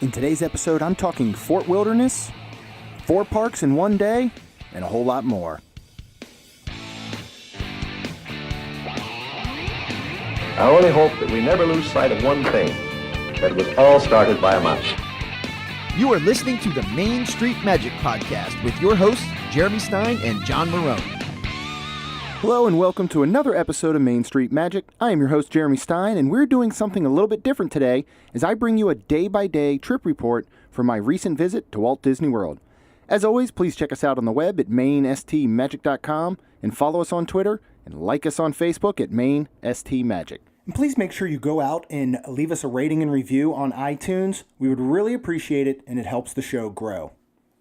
In today's episode, I'm talking Fort Wilderness, 4 parks in one day, and a whole lot more. I only hope that we never lose sight of one thing, that it was all started by a mouse. You are listening to the Main Street Magic Podcast with your hosts, Jeremy Stein and John Marone. Hello and welcome to another episode of Main Street Magic. I am your host, Jeremy Stein, and we're doing something a little bit different today as I bring you a day-by-day trip report from my recent visit to Walt Disney World. As always, please check us out on the web at mainstmagic.com and follow us on Twitter and like us on Facebook at mainstmagic. And please make sure you go out and leave us a rating and review on iTunes. We would really appreciate it, and it helps the show grow.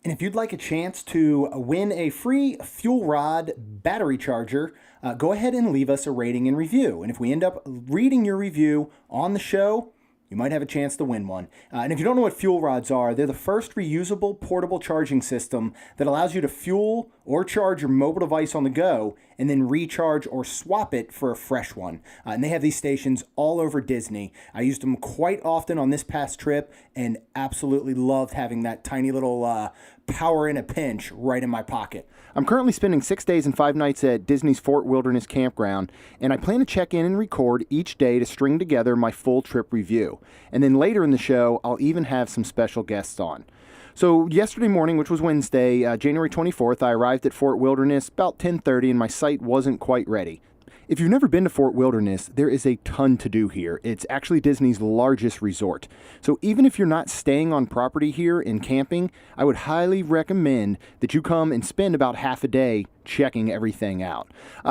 And if you'd like a chance to win a free Fuel Rod battery charger, go ahead and leave us a rating and review. And if we end up reading your review on the show, you might have a chance to win one. And if you don't know what fuel rods are, they're the first reusable portable charging system that allows you to fuel or charge your mobile device on the go and then recharge or swap it for a fresh one. And they have these stations all over Disney. I used them quite often on this past trip and absolutely loved having that tiny little power in a pinch right in my pocket. I'm currently spending 6 days and 5 nights at Disney's Fort Wilderness Campground, and I plan to check in and record each day to string together my full trip review. And then later in the show, I'll even have some special guests on. So yesterday morning, which was Wednesday, January 24th, I arrived at Fort Wilderness about 10:30, and my site wasn't quite ready. If you've never been to Fort Wilderness, there is a ton to do here. It's actually Disney's largest resort. So even if you're not staying on property here and camping, I would highly recommend that you come and spend about half a day checking everything out.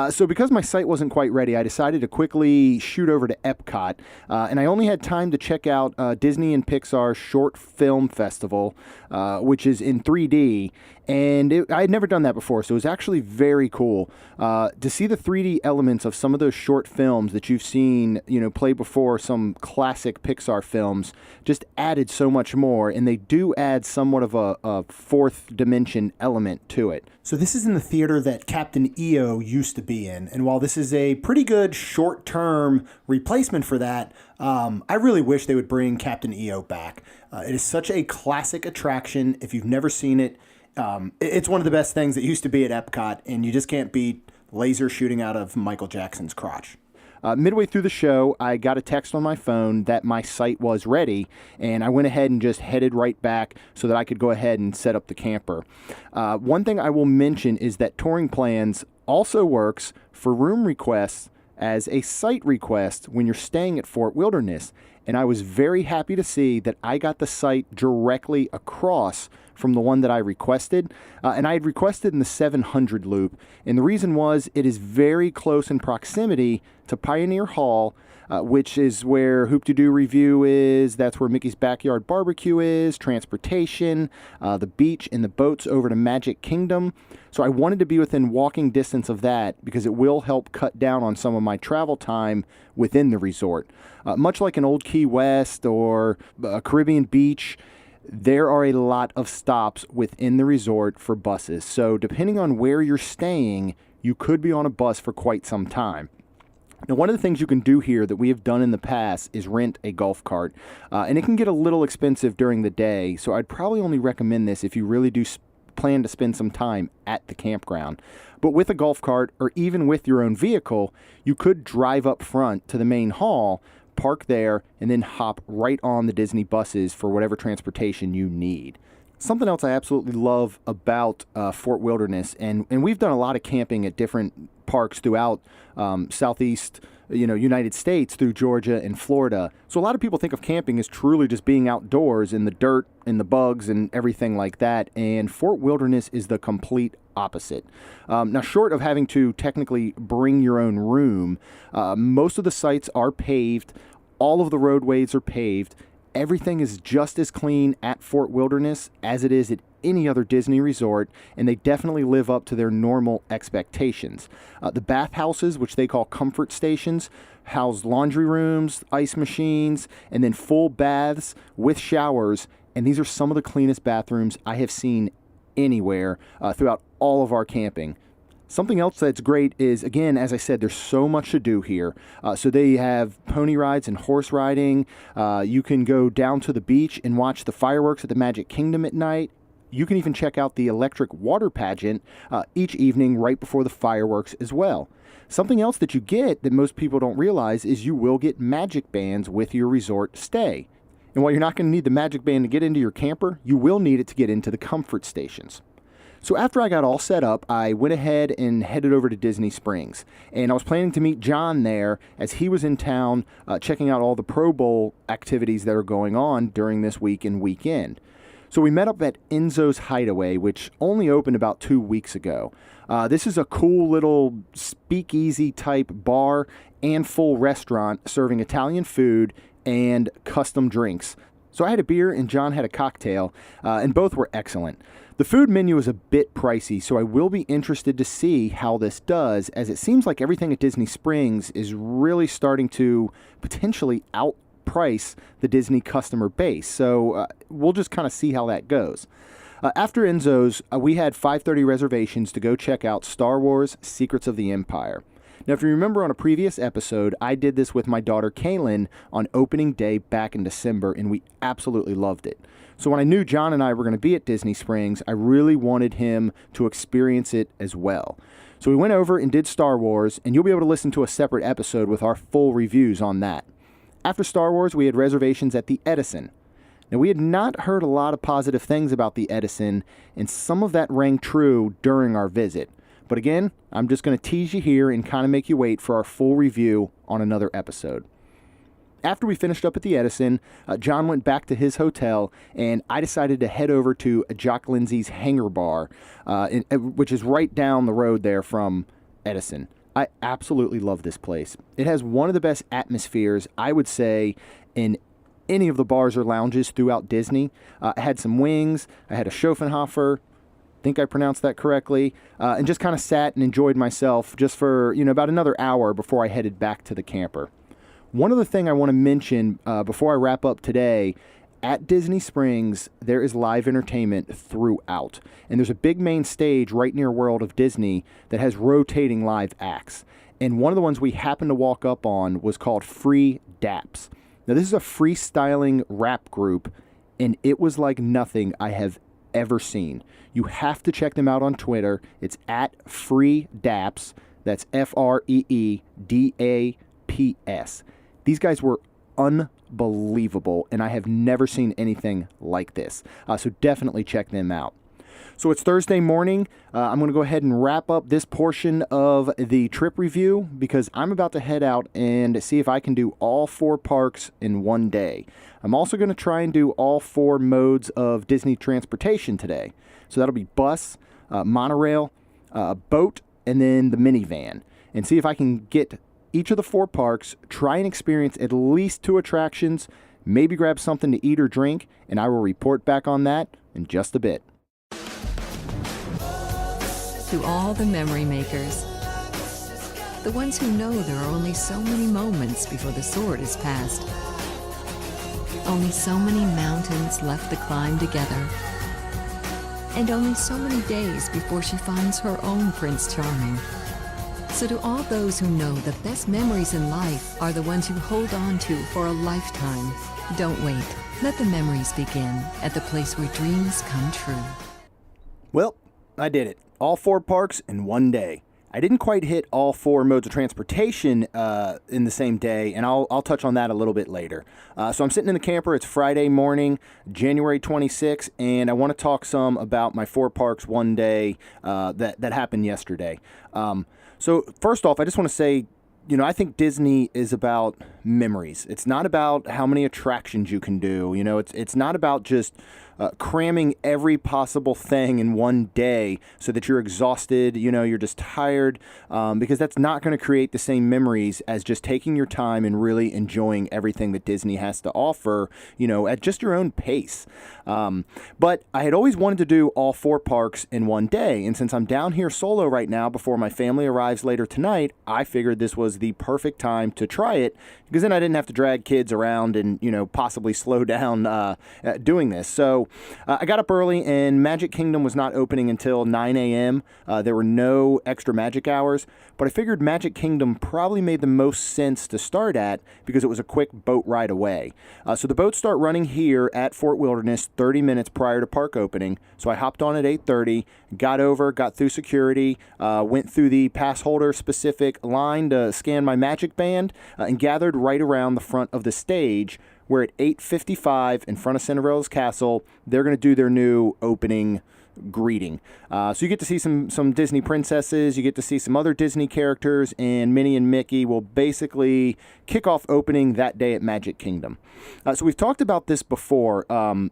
So because my site wasn't quite ready, I decided to quickly shoot over to Epcot, and I only had time to check out Disney and Pixar's Short Film Festival, which is in 3D, and I had never done that before, so it was actually very cool to see the 3D elements of some of those short films that you've seen, play before. Some classic Pixar films just added so much more, and they do add somewhat of a fourth dimension element to it. So this is in the theater that Captain EO used to be in, and while this is a pretty good short-term replacement for that, I really wish they would bring Captain EO back. It is such a classic attraction. If you've never seen it, it's one of the best things that used to be at Epcot, and you just can't beat laser shooting out of Michael Jackson's crotch. Midway through the show, I got a text on my phone that my site was ready, and I went ahead and just headed right back so that I could go ahead and set up the camper. One thing I will mention is that Touring Plans also works for room requests as a site request when you're staying at Fort Wilderness, and I was very happy to see that I got the site directly across from the one that I requested, and I had requested in the 700 loop, and the reason was it is very close in proximity to Pioneer Hall, which is where Hoop-de-Doo Review is. That's where Mickey's Backyard Barbecue is, transportation, the beach, and the boats over to Magic Kingdom. So I wanted to be within walking distance of that because it will help cut down on some of my travel time within the resort. Much like an old Key West or a Caribbean beach, there are a lot of stops within the resort for buses. So depending on where you're staying, you could be on a bus for quite some time. Now, one of the things you can do here that we have done in the past is rent a golf cart, and it can get a little expensive during the day, so I'd probably only recommend this if you really do plan to spend some time at the campground. But with a golf cart, or even with your own vehicle, you could drive up front to the main hall, park there, and then hop right on the Disney buses for whatever transportation you need. Something else I absolutely love about Fort Wilderness, and we've done a lot of camping at different parks throughout Southeast United States through Georgia and Florida. So a lot of people think of camping as truly just being outdoors in the dirt and the bugs and everything like that. And Fort Wilderness is the complete opposite. Now, short of having to technically bring your own room, most of the sites are paved. All of the roadways are paved. Everything is just as clean at Fort Wilderness as it is at any other Disney resort, and they definitely live up to their normal expectations. The bathhouses, which they call comfort stations, house laundry rooms, ice machines, and then full baths with showers, and these are some of the cleanest bathrooms I have seen anywhere throughout all of our camping. Something else that's great is, again, as I said, there's so much to do here. So they have pony rides and horse riding. You can go down to the beach and watch the fireworks at the Magic Kingdom at night. You can even check out the electric water pageant each evening right before the fireworks as well. Something else that you get that most people don't realize is you will get magic bands with your resort stay. And while you're not going to need the magic band to get into your camper, you will need it to get into the comfort stations. So after I got all set up, I went ahead and headed over to Disney Springs. And I was planning to meet John there as he was in town checking out all the Pro Bowl activities that are going on during this week and weekend. So we met up at Enzo's Hideaway, which only opened about 2 weeks ago. This is a cool little speakeasy type bar and full restaurant serving Italian food and custom drinks. So I had a beer and John had a cocktail, and both were excellent. The food menu is a bit pricey, so I will be interested to see how this does, as it seems like everything at Disney Springs is really starting to potentially outprice the Disney customer base. So we'll just kind of see how that goes. After Enzo's, we had 5:30 reservations to go check out Star Wars Secrets of the Empire. Now, if you remember on a previous episode, I did this with my daughter Kaylin on opening day back in December, and we absolutely loved it. So when I knew John and I were going to be at Disney Springs, I really wanted him to experience it as well. So we went over and did Star Wars, and you'll be able to listen to a separate episode with our full reviews on that. After Star Wars, we had reservations at the Edison. Now, we had not heard a lot of positive things about the Edison, and some of that rang true during our visit. But again, I'm just going to tease you here and kind of make you wait for our full review on another episode. After we finished up at the Edison, John went back to his hotel, and I decided to head over to Jock Lindsay's Hangar Bar, which is right down the road there from Edison. I absolutely love this place. It has one of the best atmospheres, I would say, in any of the bars or lounges throughout Disney. I had some wings, I had a Schopenhauer, think I pronounced that correctly, and just kind of sat and enjoyed myself just for, about another hour before I headed back to the camper. One other thing I want to mention before I wrap up today, at Disney Springs, there is live entertainment throughout. And there's a big main stage right near World of Disney that has rotating live acts. And one of the ones we happened to walk up on was called Free Daps. Now, this is a freestyling rap group, and it was like nothing I have ever seen. You have to check them out on Twitter. It's at Free Daps. That's FREEDAPS. These guys were unbelievable, and I have never seen anything like this. So definitely check them out. So it's Thursday morning. I'm going to go ahead and wrap up this portion of the trip review because I'm about to head out and see if I can do all 4 parks in one day. I'm also going to try and do all 4 modes of Disney transportation today. So that'll be bus, monorail, boat, and then the minivan. And see if I can get each of the 4 parks, try and experience at least 2 attractions, maybe grab something to eat or drink, and I will report back on that in just a bit. To all the memory makers, the ones who know there are only so many moments before the sword is passed, only so many mountains left to climb together, and only so many days before she finds her own Prince Charming. So to all those who know the best memories in life are the ones you hold on to for a lifetime, don't wait. Let the memories begin at the place where dreams come true. Well, I did it. All 4 parks in one day. I didn't quite hit all 4 modes of transportation in the same day, and I'll touch on that a little bit later. So I'm sitting in the camper. It's Friday morning, January 26th, and I want to talk some about my 4 parks one day that happened yesterday. So first off, I just want to say, I think Disney is about memories. It's not about how many attractions you can do. It's not about just cramming every possible thing in one day so that you're exhausted, you're just tired, because that's not going to create the same memories as just taking your time and really enjoying everything that Disney has to offer, at just your own pace. But I had always wanted to do all 4 parks in one day, and since I'm down here solo right now before my family arrives later tonight, I figured this was the perfect time to try it because then I didn't have to drag kids around and, possibly slow down doing this. So I got up early, and Magic Kingdom was not opening until 9 a.m. There were no extra magic hours, but I figured Magic Kingdom probably made the most sense to start at because it was a quick boat ride away. So the boats start running here at Fort Wilderness 30 minutes prior to park opening. So I hopped on at 8:30, got through security, went through the pass holder specific line to scan my Magic Band, and gathered right around the front of the stage, where at 8:55 in front of Cinderella's Castle, they're going to do their new opening greeting. So you get to see some Disney princesses, you get to see some other Disney characters, and Minnie and Mickey will basically kick off opening that day at Magic Kingdom. So we've talked about this before, and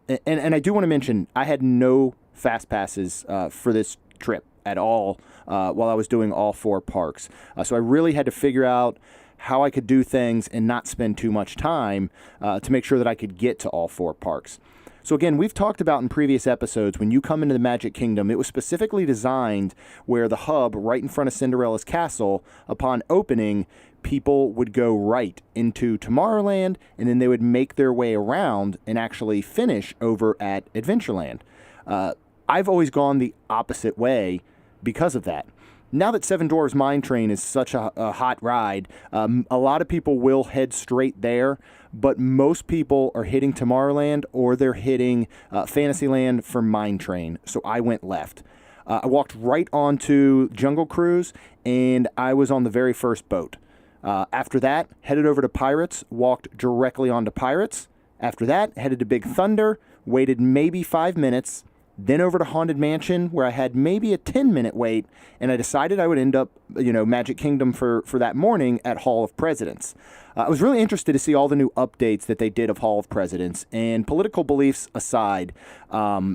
I do want to mention I had no fast passes for this trip at all while I was doing all 4 parks. So I really had to figure out how I could do things and not spend too much time to make sure that I could get to all 4 parks. So again, we've talked about in previous episodes, when you come into the Magic Kingdom, it was specifically designed where the hub right in front of Cinderella's Castle, upon opening, people would go right into Tomorrowland, and then they would make their way around and actually finish over at Adventureland. I've always gone the opposite way because of that. Now that Seven Dwarfs Mine Train is such a hot ride, a lot of people will head straight there, but most people are hitting Tomorrowland or they're hitting Fantasyland for Mine Train, so I went left. I walked right onto Jungle Cruise, and I was on the very first boat. After that, headed over to Pirates, walked directly onto Pirates. After that, headed to Big Thunder, waited maybe 5 minutes, then over to Haunted Mansion, where I had maybe a 10-minute wait, and I decided I would end up, Magic Kingdom for that morning at Hall of Presidents. I was really interested to see all the new updates that they did of Hall of Presidents, and political beliefs aside,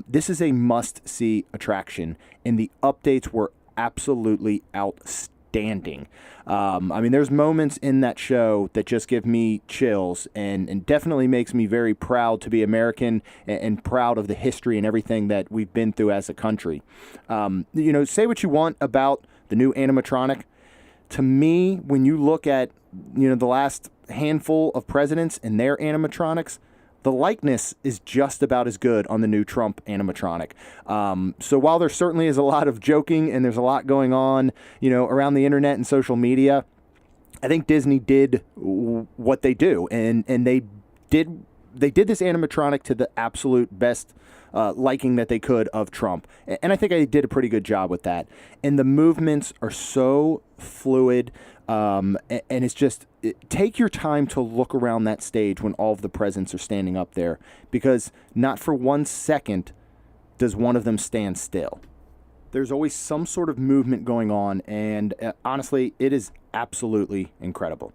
this is a must-see attraction, and the updates were absolutely outstanding. There's moments in that show that just give me chills and definitely makes me very proud to be American and proud of the history and everything that we've been through as a country. Say what you want about the new animatronic. To me, when you look at, the last handful of presidents and their animatronics, the likeness is just about as good on the new Trump animatronic. So while there certainly is a lot of joking and there's a lot going on, around the internet and social media, I think Disney did what they do, and they did this animatronic to the absolute best liking that they could of Trump. And I think I did a pretty good job with that. And the movements are so fluid, and it's just, take your time to look around that stage when all of the presidents are standing up there, because not for 1 second does one of them stand still. There's always some sort of movement going on, and honestly, it is absolutely incredible.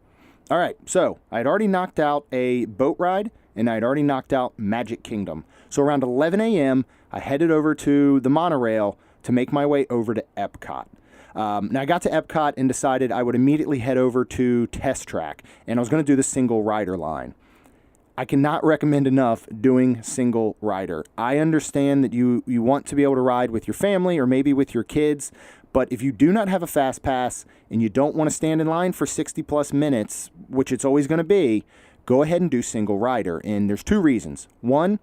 All right, so I'd already knocked out a boat ride, and I'd already knocked out Magic Kingdom. So around 11 a.m., I headed over to the monorail to make my way over to Epcot. Now I got to Epcot and decided I would immediately head over to Test Track, and I was going to do the single rider line. I cannot recommend enough doing single rider. I understand that you want to be able to ride with your family or maybe with your kids, but if you do not have a fast pass and you don't want to stand in line for 60 plus minutes, which it's always going to be, go ahead and do single rider. And there's 2 reasons. One,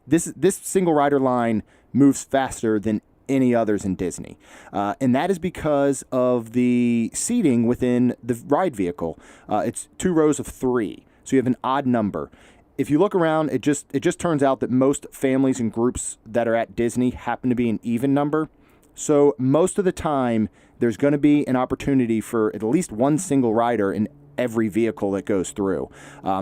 this single rider line moves faster than any others in Disney. And that is because of the seating within the ride vehicle. It's 2 rows of 3. So you have an odd number. If you look around, it just turns out that most families and groups that are at Disney happen to be an even number. So most of the time, there's going to be an opportunity for at least one single rider in every vehicle that goes through.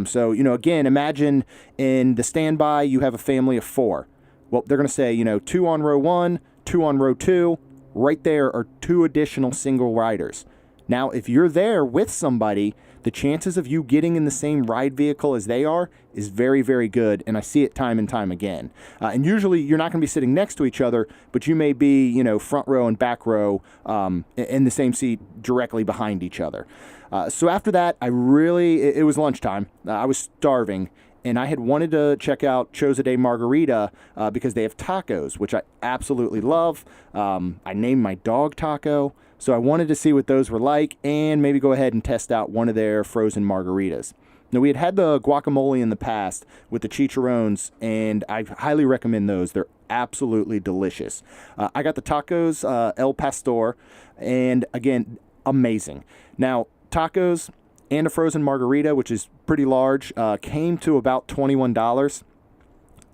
So, again, imagine in the standby, you have a family of 4. Well, they're going to say, 2 on row 1, 2 on row 2. Right there are 2 additional single riders. Now, if you're there with somebody, the chances of you getting in the same ride vehicle as they are is very, very good, and I see it time and time again. And usually you're not going to be sitting next to each other, but you may be, front row and back row in the same seat directly behind each other. So after that, it was lunchtime. I was starving, and I had wanted to check out Chose a Day Margarita because they have tacos, which I absolutely love. I named my dog Taco. So I wanted to see what those were like and maybe go ahead and test out one of their frozen margaritas. Now, we had the guacamole in the past with the chicharrones, and I highly recommend those. They're absolutely delicious. I got the tacos El Pastor, and again, amazing. Now, tacos and a frozen margarita, which is pretty large, came to about $21.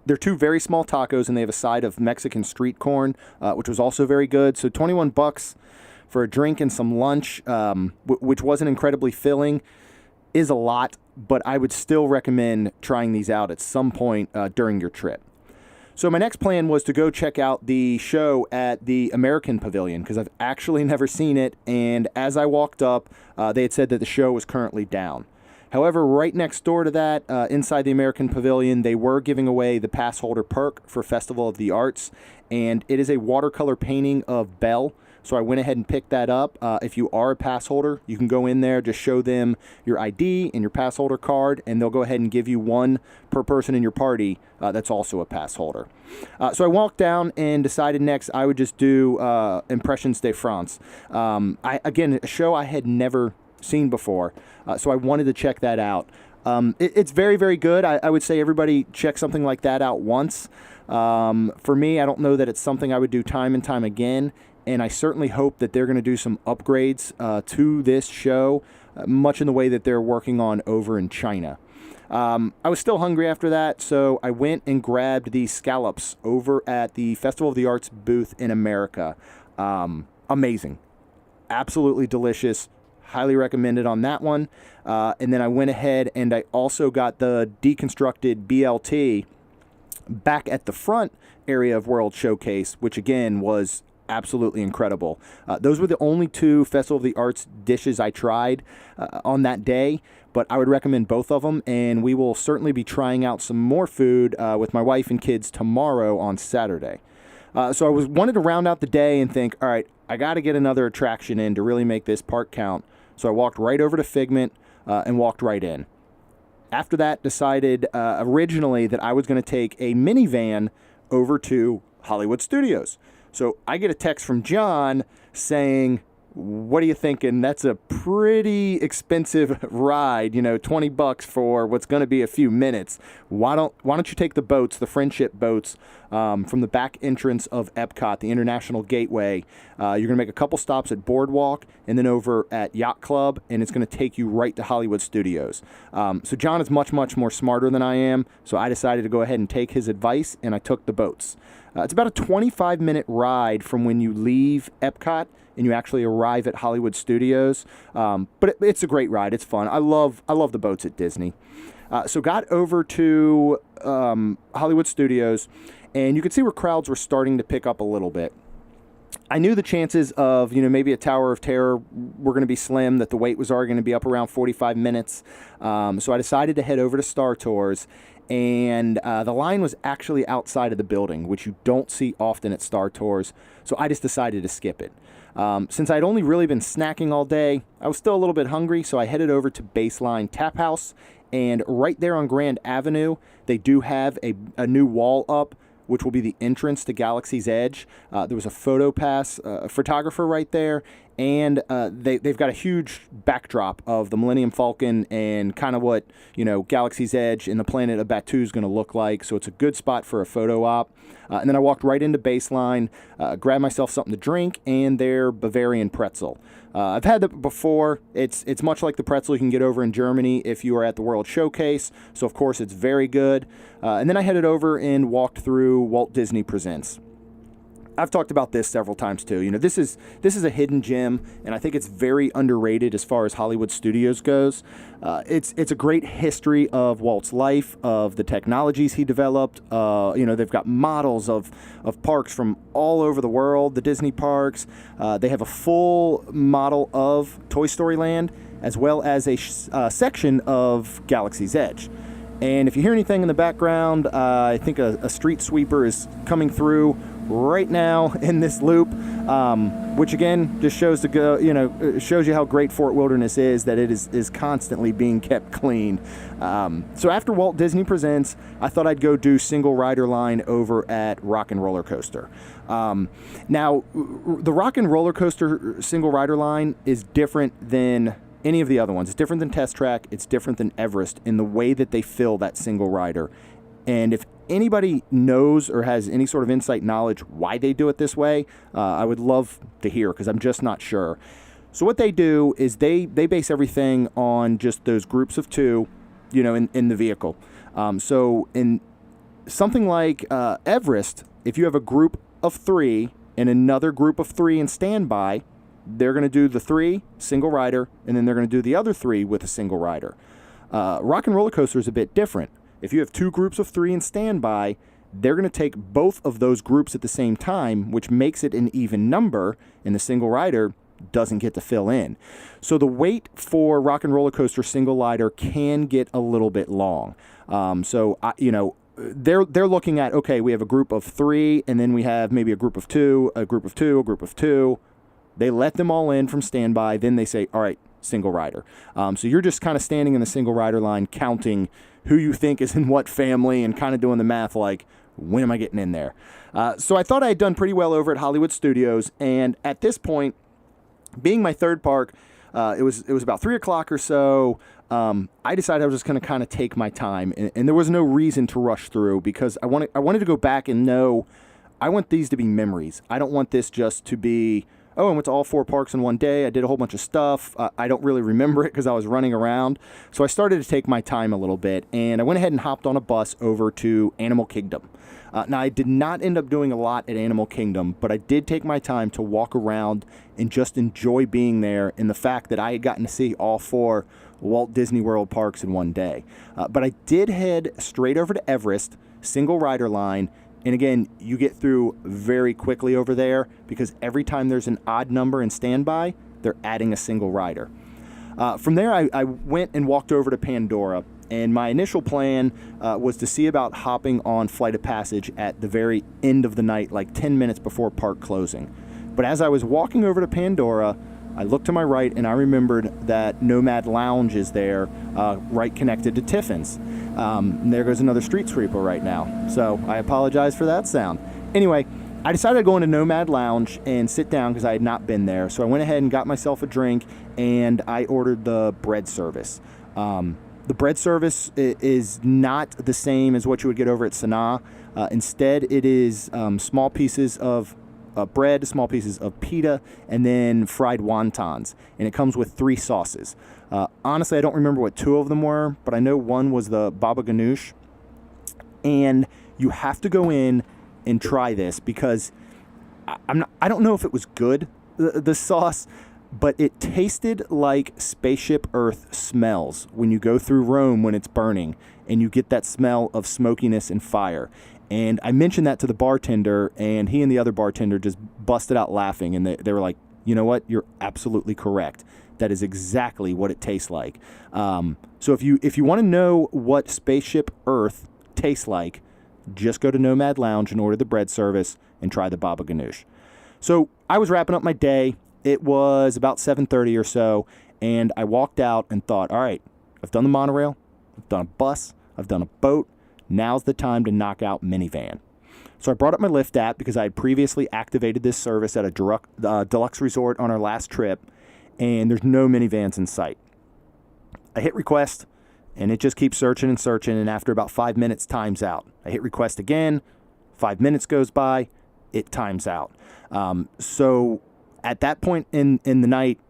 They're two very small tacos, and they have a side of Mexican street corn, which was also very good. So $21 for a drink and some lunch, which wasn't incredibly filling, is a lot, but I would still recommend trying these out at some point during your trip. So my next plan was to go check out the show at the American Pavilion, because I've actually never seen it, and as I walked up, they had said that the show was currently down. However, right next door to that, inside the American Pavilion, they were giving away the pass holder perk for Festival of the Arts, and it is a watercolor painting of Belle. So I went ahead and picked that up. If you are a pass holder, you can go in there, just show them your ID and your pass holder card, and they'll go ahead and give you one per person in your party that's also a pass holder. So I walked down and decided next I would just do Impressions de France. Again, a show I had never seen before, so I wanted to check that out. It's very, very good. I would say everybody check something like that out once. For me, I don't know that it's something I would do time and time again, and I certainly hope that they're going to do some upgrades to this show, much in the way that they're working on over in China. I was still hungry after that, so I went and grabbed the scallops over at the Festival of the Arts booth in America. Amazing. Absolutely delicious. Highly recommended on that one. And then I went ahead and I also got the deconstructed BLT back at the front area of World Showcase, which again was absolutely incredible. Those were the only two Festival of the Arts dishes I tried on that day, but I would recommend both of them, and we will certainly be trying out some more food with my wife and kids tomorrow on Saturday. So I wanted to round out the day and think, all right, I got to get another attraction in to really make this park count. So I walked right over to Figment and walked right in. After that, decided originally that I was going to take a minivan over to Hollywood Studios. So I get a text from John saying, what are you thinking? That's a pretty expensive ride, $20 for what's going to be a few minutes. Why don't you take the boats, the Friendship boats, from the back entrance of Epcot, the International Gateway. You're going to make a couple stops at Boardwalk and then over at Yacht Club, and it's going to take you right to Hollywood Studios. So John is much, much more smarter than I am, so I decided to go ahead and take his advice, and I took the boats. It's about a 25-minute ride from when you leave Epcot and you actually arrive at Hollywood Studios. But it's a great ride. It's fun. I love the boats at Disney. So got over to Hollywood Studios, and you could see where crowds were starting to pick up a little bit. I knew the chances of, maybe a Tower of Terror were going to be slim, that the wait was already going to be up around 45 minutes. So I decided to head over to Star Tours, and the line was actually outside of the building, which you don't see often at Star Tours. So I just decided to skip it. Since I'd only really been snacking all day, I was still a little bit hungry, so I headed over to Baseline Tap House, and right there on Grand Avenue, they do have a new wall up, which will be the entrance to Galaxy's Edge. There was a PhotoPass photographer right there, and they've got a huge backdrop of the Millennium Falcon and kind of what Galaxy's Edge and the planet of Batuu is going to look like. So it's a good spot for a photo op. And then I walked right into Baseline, grabbed myself something to drink, and their Bavarian pretzel. I've had that before. It's much like the pretzel you can get over in Germany if you are at the World Showcase. So of course it's very good. And then I headed over and walked through Walt Disney Presents. I've talked about this several times too. This is a hidden gem, and I think it's very underrated as far as Hollywood Studios goes. It's a great history of Walt's life, of the technologies he developed. They've got models of parks from all over the world, the Disney parks. They have a full model of Toy Story Land, as well as a section of Galaxy's Edge. And if you hear anything in the background, I think a street sweeper is coming through right now in this loop, which again just shows shows you how great Fort Wilderness is, that it is constantly being kept clean. So after Walt Disney Presents, I thought I'd go do single rider line over at Rock and Roller Coaster. Now, the Rock and Roller Coaster single rider line is different than any of the other ones. It's different than Test Track. It's different than Everest in the way that they fill that single rider. And if anybody knows or has any sort of insight knowledge why they do it this way, I would love to hear, because I'm just not sure. So what they do is they base everything on just those groups of 2, in the vehicle. So in something like Everest, if you have a group of 3 and another group of 3 in standby, they're going to do the 3 single rider, and then they're going to do the other 3 with a single rider. Rock and Roller Coaster is a bit different. If you have 2 groups of 3 in standby, they're going to take both of those groups at the same time, which makes it an even number, and the single rider doesn't get to fill in. So the wait for Rock and Roller Coaster single rider can get a little bit long. They're looking at, okay, we have a group of 3, and then we have maybe a group of 2, a group of 2, a group of 2. They let them all in from standby. Then they say, all right, single rider. So you're just kind of standing in the single rider line, counting who you think is in what family and kind of doing the math like, when am I getting in there? So I thought I had done pretty well over at Hollywood Studios. And at this point, being my third park, it was about 3 o'clock or so. I decided I was just going to kind of take my time. And there was no reason to rush through, because I wanted to go back and know, I want these to be memories. I don't want this just to be, oh, I went to all 4 parks in one day. I did a whole bunch of stuff. I don't really remember it because I was running around. So I started to take my time a little bit, and I went ahead and hopped on a bus over to Animal Kingdom. Now, I did not end up doing a lot at Animal Kingdom, but I did take my time to walk around and just enjoy being there, and the fact that I had gotten to see all 4 Walt Disney World parks in one day. But I did head straight over to Everest, single rider line. And again, you get through very quickly over there, because every time there's an odd number in standby, they're adding a single rider. From there, I went and walked over to Pandora, and my initial plan was to see about hopping on Flight of Passage at the very end of the night, like 10 minutes before park closing. But as I was walking over to Pandora, I looked to my right, and I remembered that Nomad Lounge is there, right connected to Tiffin's. And there goes another street sweeper right now. So I apologize for that sound. Anyway, I decided to go into Nomad Lounge and sit down because I had not been there. So I went ahead and got myself a drink, and I ordered the bread service. The bread service is not the same as what you would get over at Sanaa. Instead, it is small pieces of bread, small pieces of pita, and then fried wontons. And it comes with 3 sauces. Honestly, I don't remember what 2 of them were, but I know one was the baba ganoush. And you have to go in and try this, because I don't know if it was good, the sauce, but it tasted like Spaceship Earth smells when you go through Rome when it's burning, and you get that smell of smokiness and fire. And I mentioned that to the bartender, and he and the other bartender just busted out laughing, and they were like, you know what, you're absolutely correct. That is exactly what it tastes like. So if you want to know what Spaceship Earth tastes like, just go to Nomad Lounge and order the bread service and try the baba ganoush. So I was wrapping up my day. It was about 7:30 or so, and I walked out and thought, all right, I've done the monorail, I've done a bus, I've done a boat. Now's the time to knock out minivan. So I brought up my Lyft app, because I had previously activated this service at a deluxe resort on our last trip, and there's no minivans in sight. I hit request, and it just keeps searching and searching, and after about 5 minutes, times out. I hit request again, 5 minutes goes by, it times out. So at that point in the night,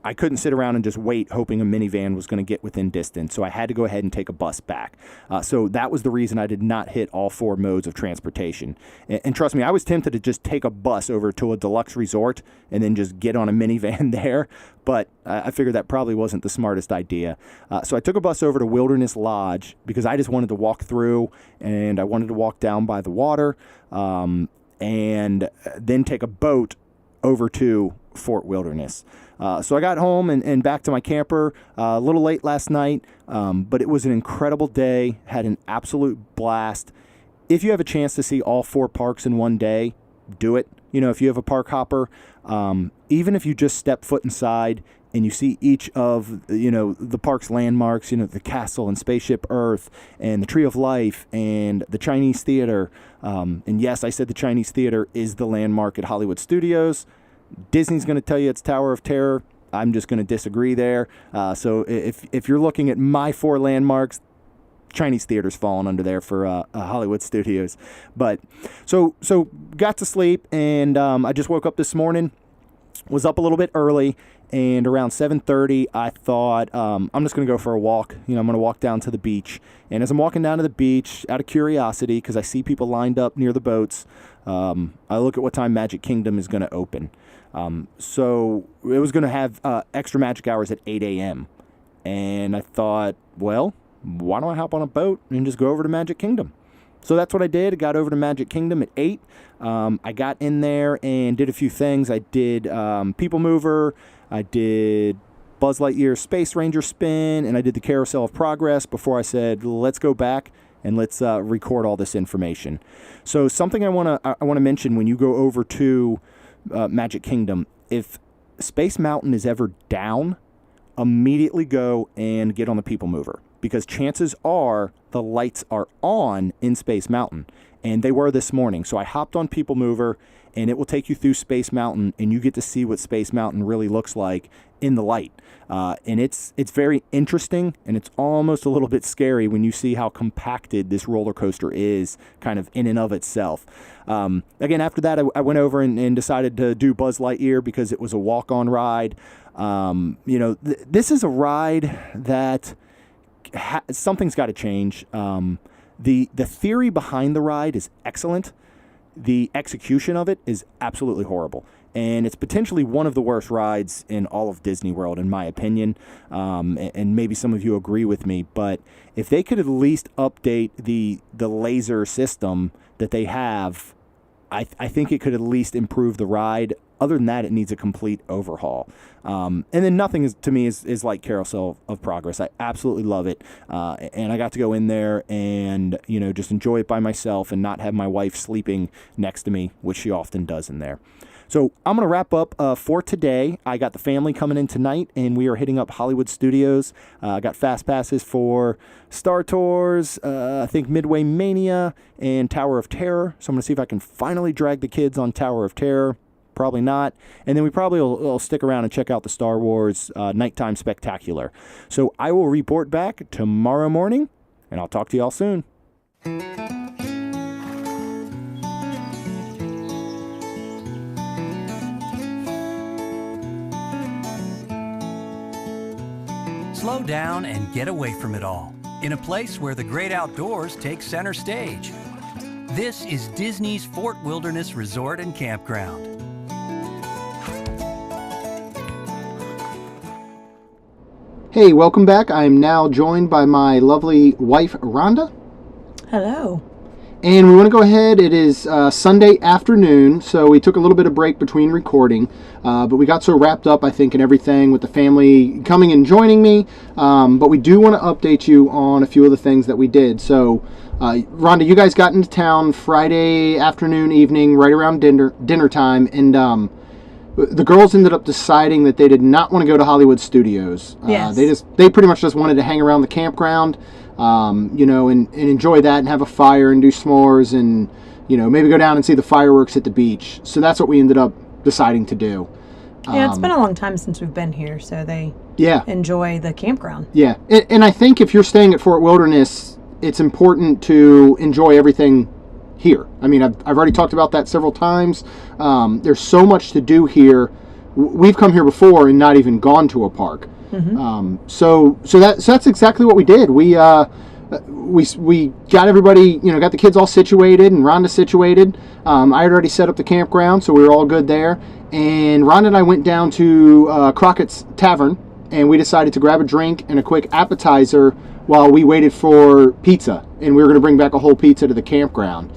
I couldn't sit around and just wait hoping a minivan was going to get within distance, so I had to go ahead and take a bus back. So that was the reason I did not hit all 4 modes of transportation. And trust me, I was tempted to just take a bus over to a deluxe resort and then just get on a minivan there, but I figured that probably wasn't the smartest idea. So I took a bus over to Wilderness Lodge, because I just wanted to walk through, and I wanted to walk down by the water, and then take a boat over to Fort Wilderness. So I got home and back to my camper a little late last night, but it was an incredible day, had an absolute blast. If you have a chance to see all 4 parks in one day, do it. If you have a park hopper, even if you just step foot inside and you see each of, the park's landmarks, the castle and Spaceship Earth and the Tree of Life and the Chinese Theater. And yes, I said the Chinese Theater is the landmark at Hollywood Studios. Disney's going to tell you it's Tower of Terror. I'm just going to disagree there. So if you're looking at my 4 landmarks, Chinese theater's falling under there for Hollywood Studios. But so got to sleep, and I just woke up this morning, was up a little bit early, and around 7:30 I thought I'm just going to go for a walk. I'm going to walk down to the beach. And as I'm walking down to the beach, out of curiosity, because I see people lined up near the boats, I look at what time Magic Kingdom is going to open. So it was going to have extra magic hours at 8 a.m. And I thought, well, why don't I hop on a boat and just go over to Magic Kingdom? So that's what I did. I got over to Magic Kingdom at 8. I got in there and did a few things. I did People Mover. I did Buzz Lightyear Space Ranger spin, and I did the Carousel of Progress before I said, let's go back and let's record all this information. So something I want to mention when you go over to Magic Kingdom, if Space Mountain is ever down, immediately go and get on the People Mover, because chances are the lights are on in Space Mountain, and they were this morning. So I hopped on People Mover, and it will take you through Space Mountain, and you get to see what Space Mountain really looks like in the light. And it's very interesting, and it's almost a little bit scary when you see how compacted this roller coaster is kind of in and of itself. Again, after that, I went over and decided to do Buzz Lightyear because it was a walk-on ride. This is a ride that something's got to change. The theory behind the ride is excellent. The execution of it is absolutely horrible. And it's potentially one of the worst rides in all of Disney World, in my opinion. And maybe some of you agree with me. But if they could at least update the laser system that they have, I think it could at least improve the ride. Other than that, it needs a complete overhaul. And then nothing to me is like Carousel of Progress. I absolutely love it. And I got to go in there and, just enjoy it by myself and not have my wife sleeping next to me, which she often does in there. So I'm going to wrap up for today. I got the family coming in tonight, and we are hitting up Hollywood Studios. I got fast passes for Star Tours, I think Midway Mania, and Tower of Terror. So I'm going to see if I can finally drag the kids on Tower of Terror. Probably not. And then we probably will stick around and check out the Star Wars Nighttime Spectacular. So I will report back tomorrow morning, and I'll talk to you all soon. Slow down and get away from it all, in a place where the great outdoors take center stage. This is Disney's Fort Wilderness Resort and Campground. Hey, welcome back. I am now joined by my lovely wife, Rhonda. Hello. And we want to go ahead. It is Sunday afternoon, so we took a little bit of break between recording, but we got so wrapped up, I think, in everything with the family coming and joining me. But we do want to update you on a few of the things that we did. So, Rhonda, you guys got into town Friday afternoon, evening, right around dinner time, and the girls ended up deciding that they did not want to go to Hollywood Studios. Yes. They pretty much just wanted to hang around the campground. And enjoy that and have a fire and do s'mores and, maybe go down and see the fireworks at the beach. So that's what we ended up deciding to do. Yeah, it's been a long time since we've been here, so they enjoy the campground. Yeah, and I think if you're staying at Fort Wilderness, it's important to enjoy everything here. I mean, I've already talked about that several times. There's so much to do here. We've come here before and not even gone to a park. Mm-hmm. So that's exactly what we did. We got everybody, got the kids all situated and Rhonda situated. I had already set up the campground, so we were all good there. And Rhonda and I went down to Crockett's Tavern, and we decided to grab a drink and a quick appetizer while we waited for pizza. And we were going to bring back a whole pizza to the campground.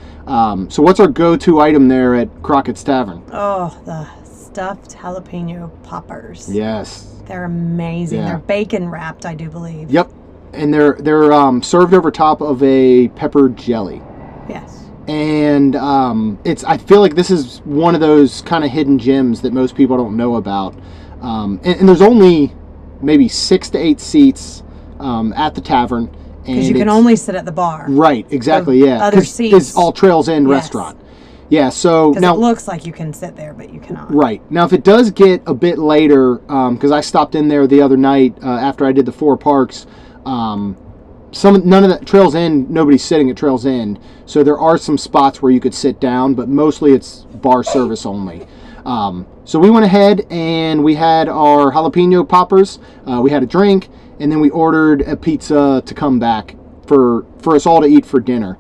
So what's our go-to item there at Crockett's Tavern? Oh, the stuffed jalapeno poppers. Yes. They're amazing. Yeah. They're bacon wrapped, I do believe. Yep. And they're served over top of a pepper jelly. Yes. And I feel like this is one of those kind of hidden gems that most people don't know about. And there's only maybe 6 to 8 seats at the tavern. Because you can only sit at the bar. Right, exactly, yeah. Other seats. It's all Trails End restaurant. Yeah, so Because now it looks like you can sit there, but you cannot. right. Now, if it does get a bit later, because I stopped in there the other night after I did the 4 parks, none of that Trails End, nobody's sitting at Trails End. So there are some spots where you could sit down, but mostly it's bar service only. So we went ahead and we had our jalapeno poppers. We had a drink, and then we ordered a pizza to come back for us all to eat for dinner.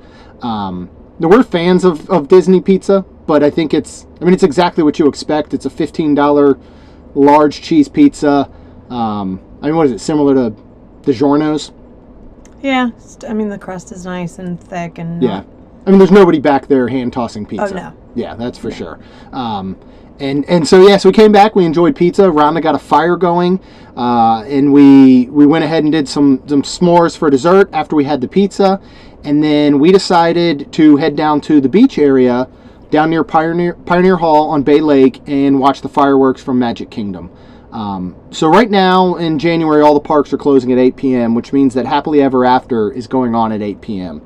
Now, we're fans of Disney pizza, but I think it's exactly what you expect. It's a $15 large cheese pizza. What is it, similar to DiGiorno's? Yeah, the crust is nice and thick and Yeah. There's nobody back there hand-tossing pizza. Oh, no. Yeah, that's for sure. So we came back, we enjoyed pizza. Rhonda got a fire going, and we went ahead and did some s'mores for dessert after we had the pizza. And then we decided to head down to the beach area, down near Pioneer Hall on Bay Lake, and watch the fireworks from Magic Kingdom. So right now in January, all the parks are closing at 8 p.m., which means that Happily Ever After is going on at 8 p.m.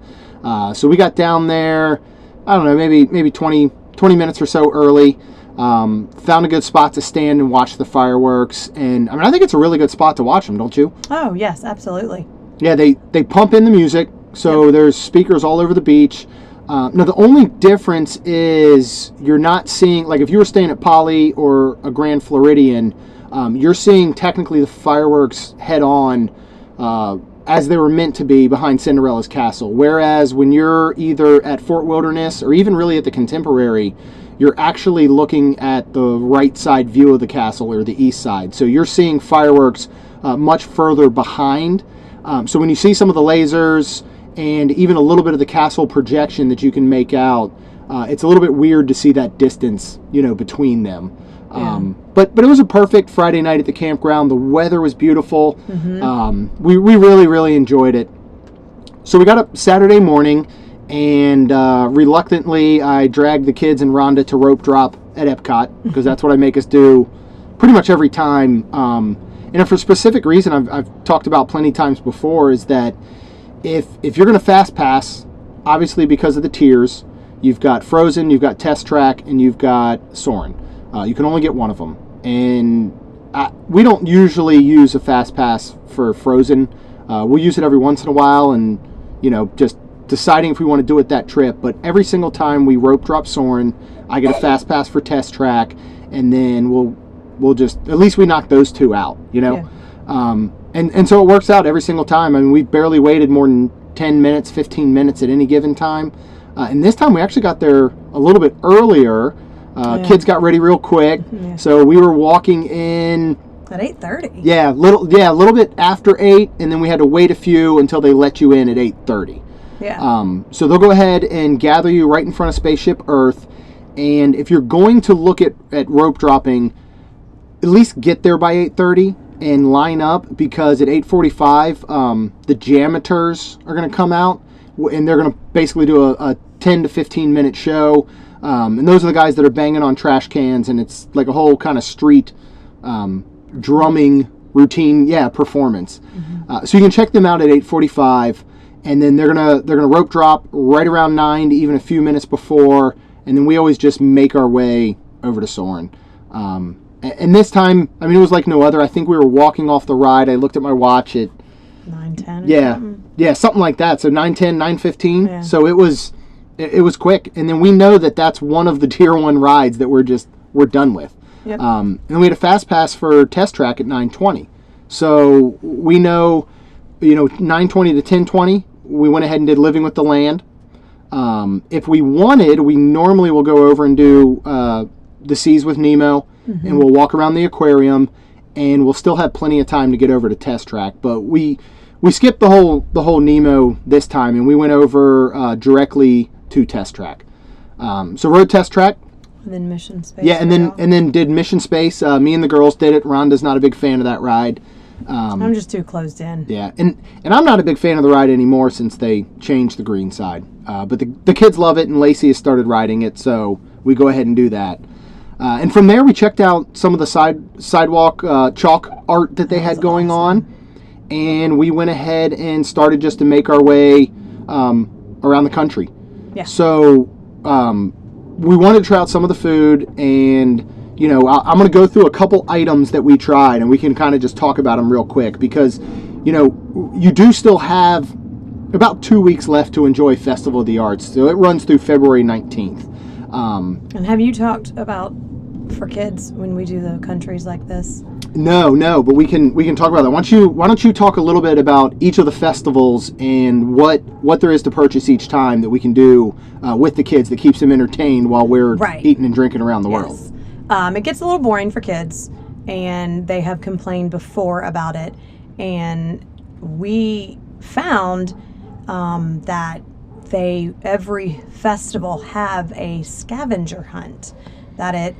So we got down there, I don't know, maybe 20 minutes or so early. Found a good spot to stand and watch the fireworks. And I think it's a really good spot to watch them, don't you? Oh, yes, absolutely. Yeah, they pump in the music. So There's speakers all over the beach. Now, the only difference is you're not seeing, like if you were staying at Poly or a Grand Floridian, you're seeing technically the fireworks head on as they were meant to be behind Cinderella's castle. Whereas when you're either at Fort Wilderness or even really at the Contemporary, you're actually looking at the right side view of the castle or the east side. So you're seeing fireworks much further behind. So when you see some of the lasers and even a little bit of the castle projection that you can make out, it's a little bit weird to see that distance, between them. Yeah. But it was a perfect Friday night at the campground. The weather was beautiful. Mm-hmm. We really, really enjoyed it. So we got up Saturday morning, and reluctantly I dragged the kids and Rhonda to rope drop at Epcot, because that's what I make us do pretty much every time. And for a specific reason I've talked about plenty times before, is that if you're going to fast pass, obviously because of the tiers, you've got Frozen, you've got Test Track, and you've got Soarin'. You can only get one of them. And we don't usually use a fast pass for Frozen. We'll use it every once in a while and, just deciding if we want to do it that trip. But every single time we rope drop Soarin', I get a fast pass for Test Track, and then we'll just, at least we knock those two out, Yeah. And so it works out every single time. We've barely waited more than 10 minutes, 15 minutes at any given time. And this time we actually got there a little bit earlier. Kids got ready real quick. Yeah. So we were walking in At 8:30. a little bit after 8, and then we had to wait a few until they let you in at 8:30. Yeah. So they'll go ahead and gather you right in front of Spaceship Earth. And if you're going to look at rope dropping, at least get there by 8:30 and line up, because at 8:45 the Jameters are going to come out, and they're going to basically do a 10 to 15 minute show. And those are the guys that are banging on trash cans, and it's like a whole kind of street drumming routine, performance. Mm-hmm. So you can check them out at 8:45, and then they're gonna rope drop right around 9 to even a few minutes before, and then we always just make our way over to Soarin'. And this time, it was like no other. I think we were walking off the ride. I looked at my watch at 9:10. Yeah, something like that. So 9:10, 9:15. Yeah. So it was quick. And then we know that that's one of the Tier 1 rides that we're done with. Yep. And we had a fast pass for Test Track at 9:20. So we know, 9:20 to 10:20, we went ahead and did Living with the Land. If we wanted, we normally will go over and do The Seas with Nemo, and we'll walk around the aquarium, and we'll still have plenty of time to get over to Test Track. But we skipped the whole Nemo this time, and we went over directly to Test Track. So rode Test Track. And then Mission Space. Yeah, and then did Mission Space. Me and the girls did it. Rhonda's not a big fan of that ride. I'm just too closed in. Yeah, and I'm not a big fan of the ride anymore since they changed the green side. But the kids love it, and Lacey has started riding it, so we go ahead and do that. And from there, we checked out some of the sidewalk chalk art that they had going on, and we went ahead and started just to make our way around the country. Yeah. So we wanted to try out some of the food, and I'm going to go through a couple items that we tried, and we can kind of just talk about them real quick because you do still have about 2 weeks left to enjoy Festival of the Arts. So it runs through February 19th. And have you talked about for kids when we do the countries like this? No, but we can talk about that. Why don't you talk a little bit about each of the festivals and what there is to purchase each time that we can do with the kids that keeps them entertained while we're eating and drinking around the world. It gets a little boring for kids, and they have complained before about it. And we found that every festival have a scavenger hunt that it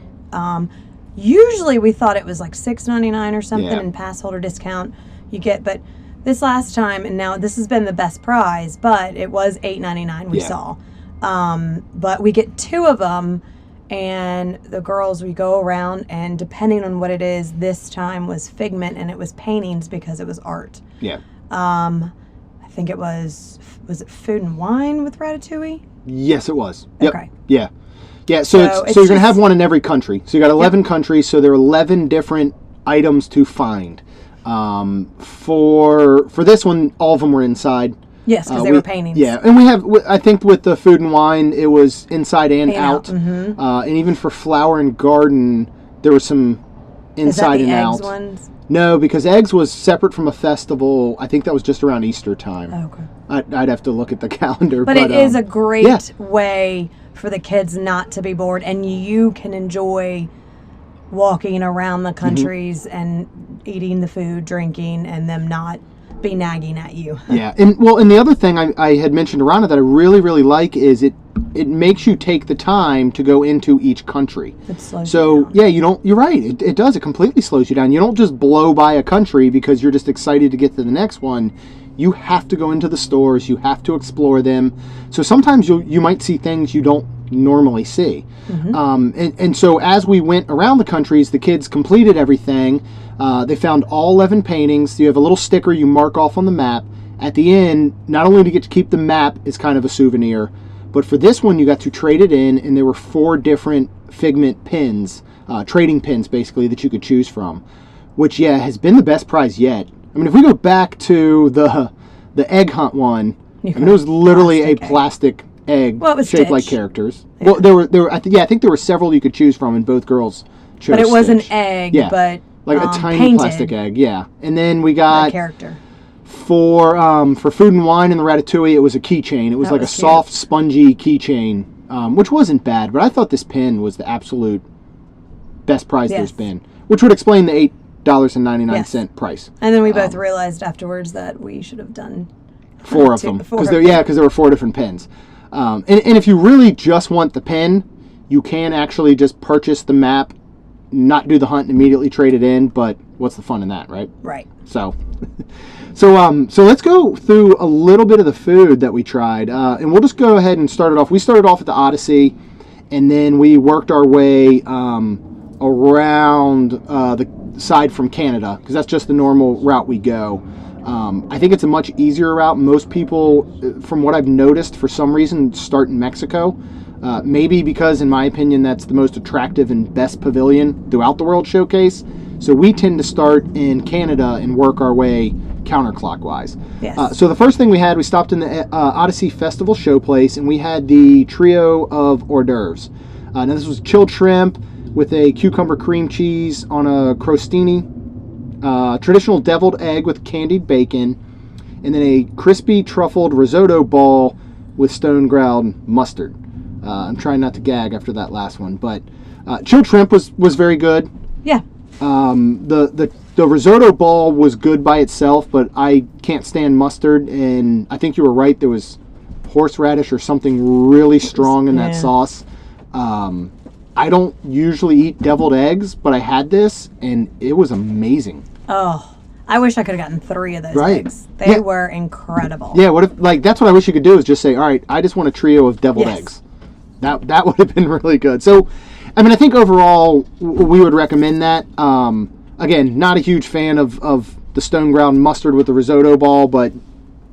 usually we thought it was like $6.99 or something in pass holder discount you get, but this last time, and now this has been the best prize, but it was $8.99 we saw. But we get 2 of them, and the girls, we go around, and depending on what it is, this time was Figment, and it was paintings because it was art. I think it was it Food and Wine with Ratatouille? Yes, it was. Yep. Okay. Yeah. So you're going to have one in every country. So you got 11 countries, so there are 11 different items to find. For this one, all of them were inside. Yes, because they were paintings. Yeah, and we have, I think with the Food and Wine, it was inside and out. Mm-hmm. And even for Flower and Garden, there was some inside and out. Is that the eggs ones? No, because eggs was separate from a festival. I think that was just around Easter time. Oh, okay. I'd have to look at the calendar. But it is a great way for the kids not to be bored, and you can enjoy walking around the countries and eating the food, drinking, and them not be nagging at you. Yeah, and the other thing I had mentioned to Rhonda that I really, really like is it makes you take the time to go into each country. It slows you down. Yeah, you're right. It does. It completely slows you down. You don't just blow by a country because you're just excited to get to the next one. You have to go into the stores. You have to explore them. So sometimes you might see things you don't normally see. Mm-hmm. And so as we went around the countries, the kids completed everything. They found all 11 paintings. You have a little sticker you mark off on the map. At the end, not only do you get to keep the map as kind of a souvenir, but for this one you got to trade it in, and there were 4 different Figment pins, trading pins basically, that you could choose from, which has been the best prize yet. I mean, if we go back to the egg hunt one, it was literally a plastic egg shaped like characters. Yeah. Well, there were I think there were several you could choose from, and both girls chose. But it was Stitch. an egg, but like a tiny painted plastic egg, And then we got a character. For Food and Wine and the Ratatouille, it was a keychain. It was like a soft, spongy keychain, which wasn't bad. But I thought this pin was the absolute best prize there's been, which would explain the $8.99 price. And then we both realized afterwards that we should have done 4 of them because there were 4 different pins. And if you really just want the pin, you can actually just purchase the map, not do the hunt, and immediately trade it in. But what's the fun in that, right? Right. So let's go through a little bit of the food that we tried, and we'll just go ahead and start it off. We started off at the Odyssey, and then we worked our way around the side from Canada, because that's just the normal route we go. I think it's a much easier route. Most people, from what I've noticed, for some reason, start in Mexico. Maybe because, in my opinion, that's the most attractive and best pavilion throughout the World Showcase. So we tend to start in Canada and work our way counterclockwise. Yes. So the first thing we stopped in the Odyssey Festival Showplace, and we had the trio of hors d'oeuvres. Now this was chilled shrimp with a cucumber cream cheese on a crostini, traditional deviled egg with candied bacon, and then a crispy truffled risotto ball with stone ground mustard. I'm trying not to gag after that last one, but chilled shrimp was very good. Yeah. The risotto ball was good by itself, but I can't stand mustard, and I think you were right. There was horseradish or something really strong in that sauce. I don't usually eat deviled eggs, but I had this, and it was amazing. Oh, I wish I could have gotten 3 of those eggs. They were incredible. Yeah, what if, that's what I wish you could do, is just say, all right, I just want a trio of deviled eggs. That would have been really good. So, I mean, I think overall we would recommend that. Again, not a huge fan of the stone ground mustard with the risotto ball, but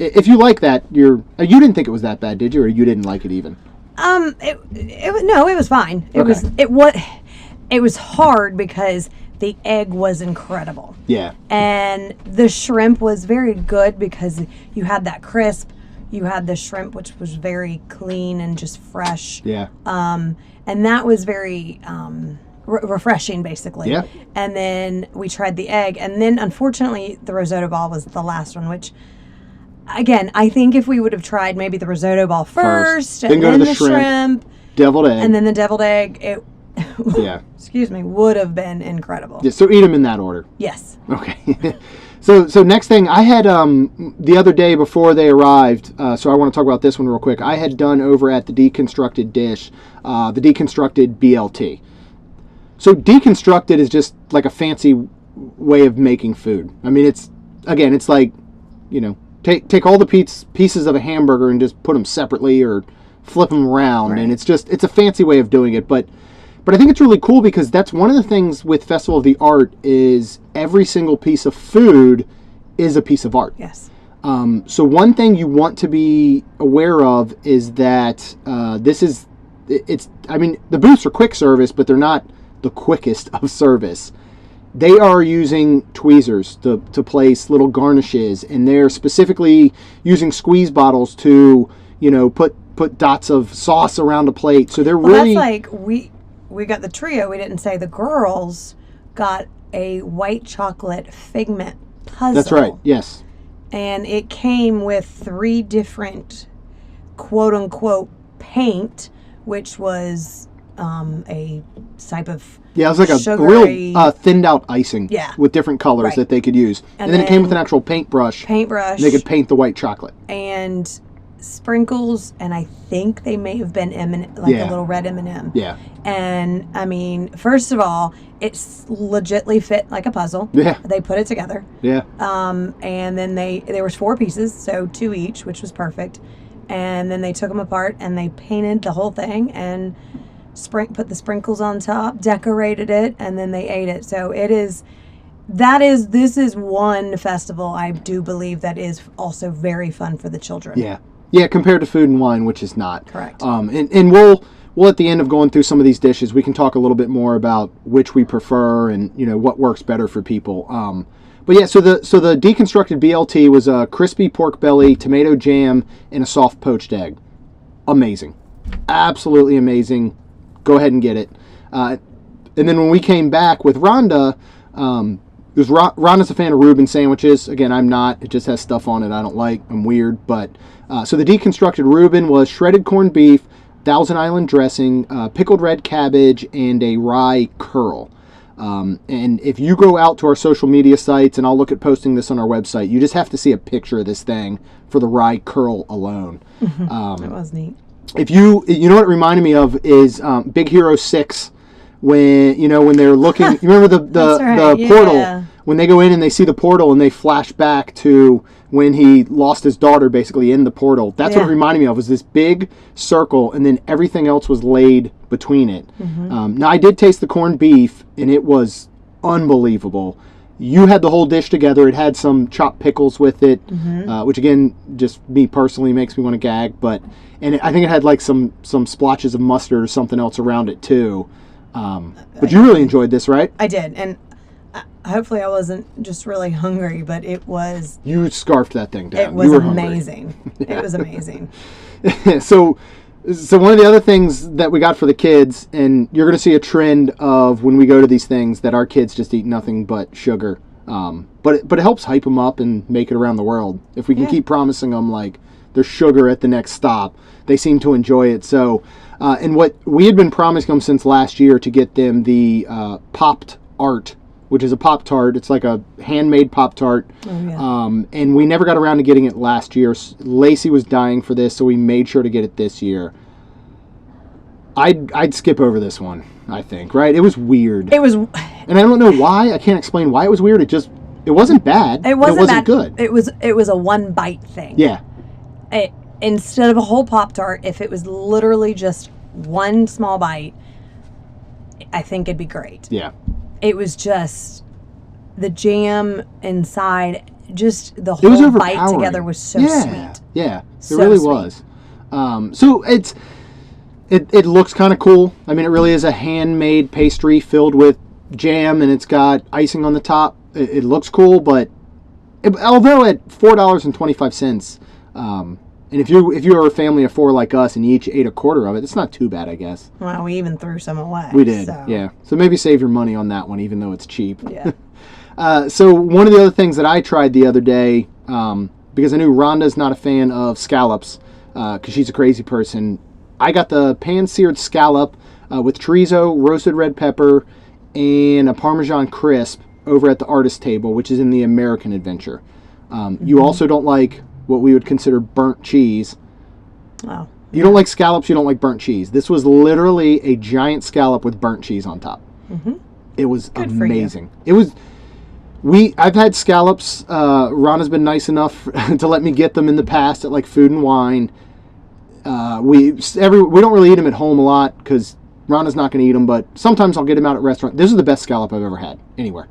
if you like that, you didn't think it was that bad, did you? Or you didn't like it even? No, it was fine. It was hard because the egg was incredible. Yeah. And the shrimp was very good because you had that crisp. You had the shrimp, which was very clean and just fresh. Yeah. And that was very refreshing, basically. Yeah. And then we tried the egg. And then, unfortunately, the risotto ball was the last one, which, again, I think if we would have tried maybe the risotto ball first Then and go to then the the shrimp, Deviled egg. and then the deviled egg, it Yeah. excuse me, would have been incredible. Yeah, so eat them in that order. Yes. Okay. So next thing, I had the other day before they arrived, so I want to talk about this one real quick. I had done over at the Deconstructed Dish, the Deconstructed BLT. So Deconstructed is just like a fancy way of making food. I mean, it's like, take all the pieces of a hamburger and just put them separately or flip them around, Right. and it's a fancy way of doing it, but I think it's really cool because that's one of the things with Festival of the Art is every single piece of food is a piece of art. Yes. So one thing you want to be aware of is that the booths are quick service, but they're not the quickest of service. They are using tweezers to place little garnishes, and they're specifically using squeeze bottles to, put dots of sauce around a plate. So they're really... That's like, we got the trio. We didn't say the girls got a white chocolate figment puzzle. That's right, yes. And it came with 3 different quote-unquote paint, which was a type of Yeah, it was like a sugary real thinned out icing Yeah. with different colors Right. that they could use. And then it came with an actual paintbrush. paintbrush. And they could paint the white chocolate. and sprinkles, and I think they may have been a Yeah. little red M&M. Yeah. And I mean, first of all, it's legitly fit like a puzzle. Yeah. They put it together. Yeah. And then there was 4 pieces, so 2 each, which was perfect. And then they took them apart and they painted the whole thing and put the sprinkles on top, decorated it, and then they ate it. So this is one festival I do believe that is also very fun for the children. Yeah. Yeah, compared to Food and Wine, which is not. Correct. And we'll at the end of going through some of these dishes, we can talk a little bit more about which we prefer and what works better for people. But yeah, so the Deconstructed BLT was a crispy pork belly, tomato jam, and a soft poached egg. Amazing, absolutely amazing. Go ahead and get it. And then when we came back with Rhonda, because Rhonda's a fan of Reuben sandwiches. Again, I'm not. It just has stuff on it I don't like. I'm weird. But so the Deconstructed Reuben was shredded corned beef, Thousand Island dressing, pickled red cabbage, and a rye curl. And if you go out to our social media sites, and I'll look at posting this on our website, you just have to see a picture of this thing for the rye curl alone. That was neat. If you know what it reminded me of is Big Hero 6, when they're looking. You remember That's right, the portal yeah. when they go in and they see the portal and they flash back to when he lost his daughter basically in the portal. That's what it Yeah. reminded me of, was this big circle and then everything else was laid between it. Now I did taste the corned beef and it was unbelievable. You had the whole dish together. It had some chopped pickles with it, which again, just me personally makes me want to gag. And I think it had like some splotches of mustard or something else around it too. But you really enjoyed this, right? I did, and hopefully I wasn't just really hungry, but it was. You scarfed that thing down. It was You were hungry. amazing. It was amazing. So one of the other things that we got for the kids, and you're going to see a trend of when we go to these things that our kids just eat nothing but sugar. But it helps hype them up and make it around the world. If we can keep promising them like there's sugar at the next stop, they seem to enjoy it. So, and what we had been promising them since last year to get them the Popped Art, which is a Pop-Tart. It's like a handmade Pop-Tart. Oh, yeah. And we never got around to getting it last year. Lacey was dying for this, so we made sure to get it this year. I'd skip over this one, I think, right? It was weird. It was. And I don't know why. I can't explain why it was weird. It wasn't bad. It wasn't bad. good. It was a one bite thing. Yeah. Instead of a whole Pop-Tart, if it was literally just one small bite, I think it'd be great. Yeah. It was just the jam inside, just the It was whole bite overpowering. together was so yeah. sweet. Yeah. It So really sweet. was. So It looks kind of cool. I mean, it really is a handmade pastry filled with jam, and it's got icing on the top. It looks cool, but although at $4.25, and if you're a family of 4 like us and you each ate a quarter of it, it's not too bad, I guess. Well, we even threw some away. We did, so. yeah. So maybe save your money on that one, even though it's cheap. Yeah. So one of the other things that I tried the other day, because I knew Rhonda's not a fan of scallops, because she's a crazy person, I got the pan-seared scallop with chorizo, roasted red pepper, and a Parmesan crisp over at the artist table, which is in the American Adventure. You also don't like what we would consider burnt cheese. Oh. You don't like scallops, you don't like burnt cheese. This was literally a giant scallop with burnt cheese on top. Mm-hmm. It was Good for you. amazing. It was... I've had scallops. Rhonda's been nice enough to let me get them in the past at like Food and Wine. We don't really eat them at home a lot because Rhonda's not going to eat them, but sometimes I'll get them out at restaurant. This is the best scallop I've ever had anywhere.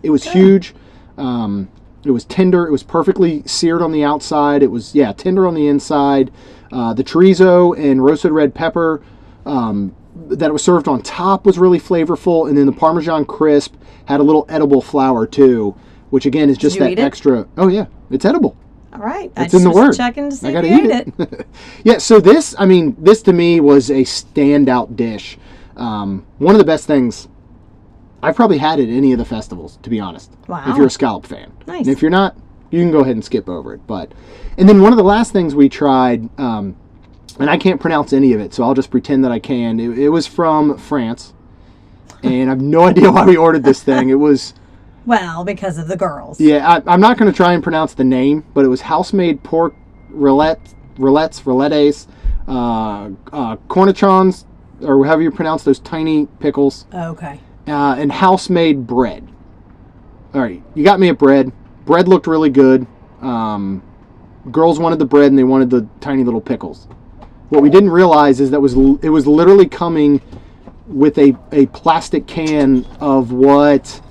It was huge. It was tender. It was perfectly seared on the outside. It was tender on the inside. The chorizo and roasted red pepper that was served on top was really flavorful, and then the Parmesan crisp had a little edible flour too, which again is just Did you that eat it? extra. Oh yeah, it's edible. All right. It's in the word. Checking to see I if gotta you eat ate it. Yeah. So this to me was a standout dish. One of the best things I've probably had at any of the festivals, to be honest. Wow. If you're a scallop fan. Nice. And if you're not, you can go ahead and skip over it. And then one of the last things we tried, and I can't pronounce any of it, so I'll just pretend that I can. It was from France, and I have no idea why we ordered this thing. It was... Well, because of the girls. Yeah, I'm not going to try and pronounce the name, but it was house-made pork roulette, cornichons, or however you pronounce those tiny pickles, Okay. and house-made bread. All right, you got me a bread. Bread looked really good. Girls wanted the bread, and they wanted the tiny little pickles. What we didn't realize is that it was literally coming with a plastic can of what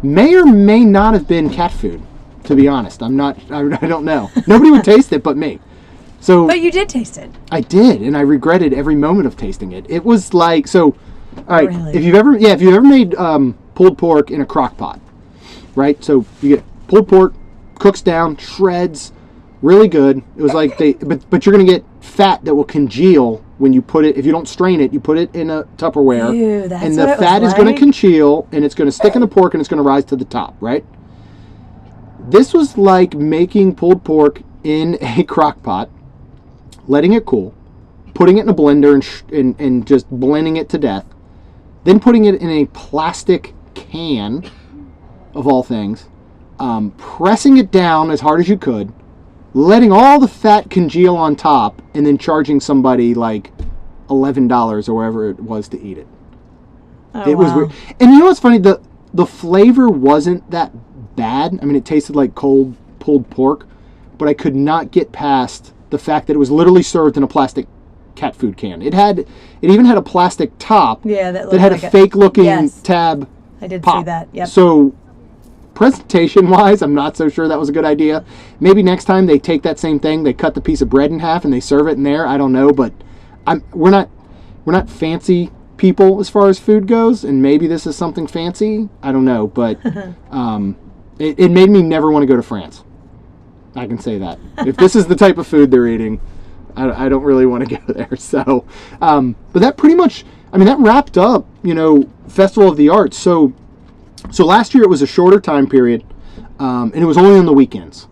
may or may not have been cat food, to be honest. I don't know. Nobody would taste it but me. So But you did taste it. I did, and I regretted every moment of tasting it. It was like, so, all right, Really? if you've ever made pulled pork in a crock pot, right? So you get pulled pork, cooks down, shreds, really good. It was like but you're going to get fat that will congeal when you put it, if you don't strain it, you put it in a Tupperware, Ew, that's and what the it was fat is going to like? congeal, and it's going to stick in the pork, and it's going to rise to the top, right? This was like making pulled pork in a crock pot, letting it cool, putting it in a blender and just blending it to death, then putting it in a plastic can, of all things, pressing it down as hard as you could, letting all the fat congeal on top, and then charging somebody like $11 or whatever it was to eat it. Oh, It was wow. weird. And you know what's funny? The flavor wasn't that bad. I mean, it tasted like cold pulled pork, but I could not get past the fact that it was literally served in a plastic cat food can. It even had a plastic top Yeah, that that looked had like a fake looking Yes. tab I did pop. see that. Yep. So presentation wise, I'm not so sure that was a good idea. Maybe next time they take that same thing, they cut the piece of bread in half and they serve it in there. I don't know, but we're not fancy people as far as food goes, and maybe this is something fancy. I don't know, but it made me never want to go to France. I can say that. If this is the type of food they're eating, I don't really want to go there. So, but that pretty much, that wrapped up, Festival of the Arts. So last year it was a shorter time period, and it was only on the weekends.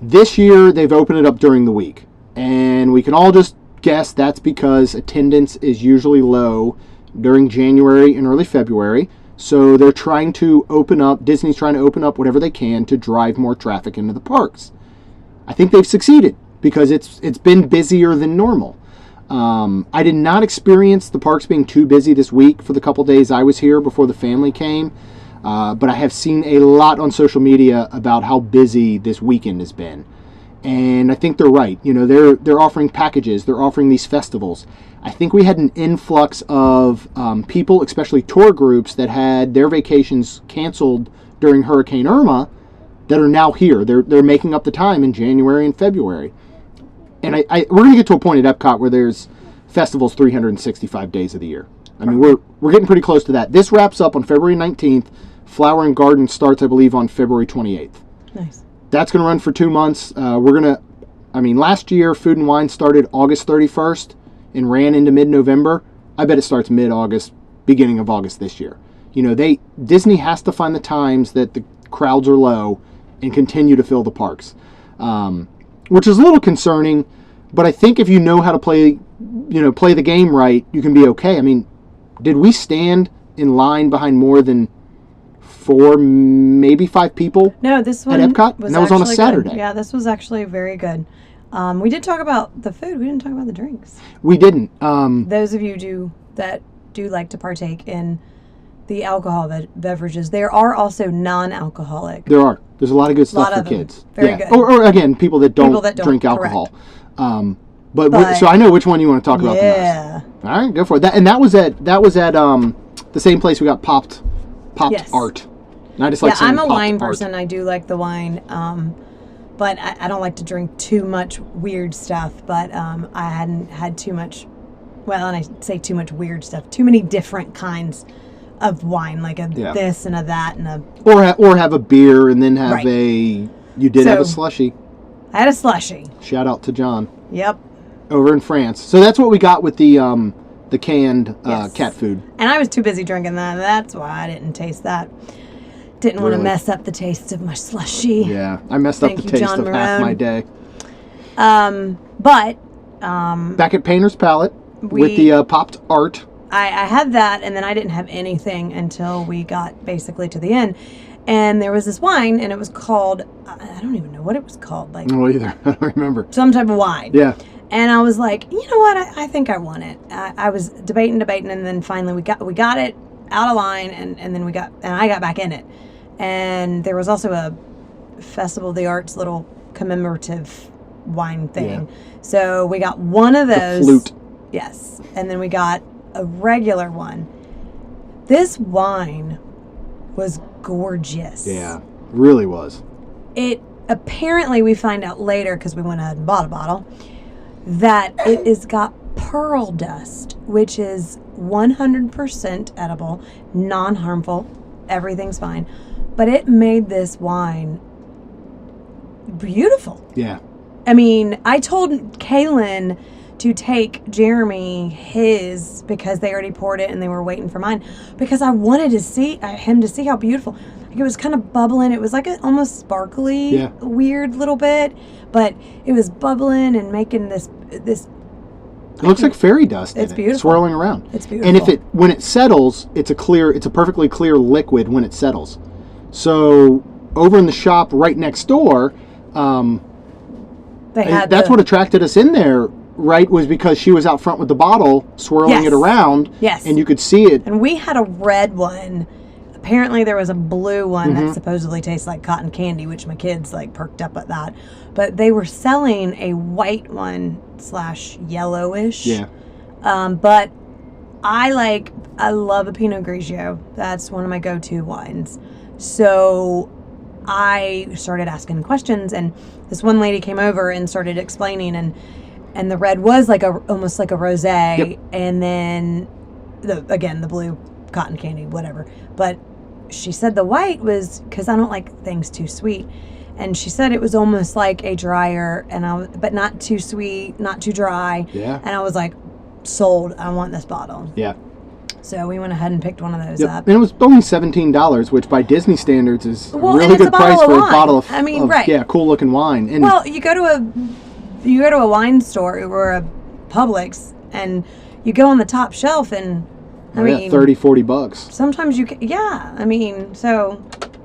This year they've opened it up during the week, and we can all just guess that's because attendance is usually low during January and early February. So they're trying to open up, Disney's trying to open up whatever they can to drive more traffic into the parks. I think they've succeeded because it's been busier than normal. I did not experience the parks being too busy this week for the couple days I was here before the family came. But I have seen a lot on social media about how busy this weekend has been. And I think they're right. They're offering packages. They're offering these festivals. I think we had an influx of people, especially tour groups, that had their vacations canceled during Hurricane Irma that are now here. They're making up the time in January and February. And we're going to get to a point at Epcot where there's festival's 365 days of the year. I mean, we're getting pretty close to that. This wraps up on February 19th. Flower and Garden starts, I believe, on February 28th. Nice. That's going to run for 2 months. Last year, Food and Wine started August 31st and ran into mid-November. I bet it starts mid-August, beginning of August this year. You know, Disney has to find the times that the crowds are low and continue to fill the parks, which is a little concerning. But I think if you know how to play the game right, you can be okay. I mean, did we stand in line behind more than 4, maybe 5 people? No, this one at Epcot, was and that was on a actually Saturday. good. Yeah, this was actually very good. We did talk about the food. We didn't talk about the drinks. We didn't. Those of you that do like to partake in the alcohol beverages, there are also non-alcoholic. There's a lot of good stuff for of them. kids. Very good. Or again, people that don't that don't, drink correct. alcohol. So I know which one you want to talk about the Yeah. most. All right, go for it. That was at the same place we got popped Yes. art. And I just like saying I'm a popped wine art. person. I do like the wine, but I don't like to drink too much weird stuff. But I hadn't had too much. Well, and I say too much weird stuff. Too many different kinds of wine, like this and a that and a. Or have a beer and then have Right. You did have a slushie. I had a slushie. Shout out to John Yep. over in France. So that's what we got with the canned Yes. cat food. And I was too busy drinking that. That's why I didn't taste that. Didn't want to Really? mess up the taste of my slushie. Yeah, I messed up Thank the you, taste John of half Marone. my day. But Back at Painter's Palette with the popped art. I had that, and then I didn't have anything until we got basically to the end. And there was this wine, and it was called, I don't even know what it was called, like No, either. I don't remember. some type of wine. Yeah. And I was like, you know what? I think I want it. I was debating, and then finally we got it out of line, and then I got back in it. And there was also a Festival of the Arts little commemorative wine thing. Yeah. So we got one of those. flute. Yes. And then we got a regular one. This wine was gorgeous. Yeah, really was. It apparently, we find out later because we went ahead and bought a bottle, that it is got pearl dust, which is 100% edible, non-harmful, everything's fine. But it made this wine beautiful. Yeah. I mean, I told Kaylin to take Jeremy his because they already poured it and they were waiting for mine because I wanted to see him to see how beautiful. Like, it was kind of bubbling. It was like a almost sparkly, weird little bit, but it was bubbling and making this. It looks like fairy dust. It's in it, beautiful. swirling around. It's beautiful. And when it settles, it's a perfectly clear liquid when it settles. So over in the shop right next door, that's what attracted us in there. Right, was because she was out front with the bottle, swirling it around. Yes. And you could see it. And we had a red one. Apparently there was a blue one that supposedly tastes like cotton candy, which my kids like perked up at that. But they were selling a white one / yellowish. Yeah. But I love a Pinot Grigio. That's one of my go-to wines. So I started asking questions, and this one lady came over and started explaining, and the red was almost like a rosé, Yep. and then the blue cotton candy, whatever. But she said the white was, because I don't like things too sweet, and she said it was almost like a drier, but not too sweet, not too dry. Yeah. And I was like, sold. I want this bottle. Yeah. So we went ahead and picked one of those up. And it was only $17, which by Disney standards is a Well, really and it's good a bottle price of for a wine. bottle of, I mean, right. yeah, cool looking wine. And Well, you go to a wine store or a Publix, and you go on the top shelf, and I mean, $30-$40. sometimes I mean, so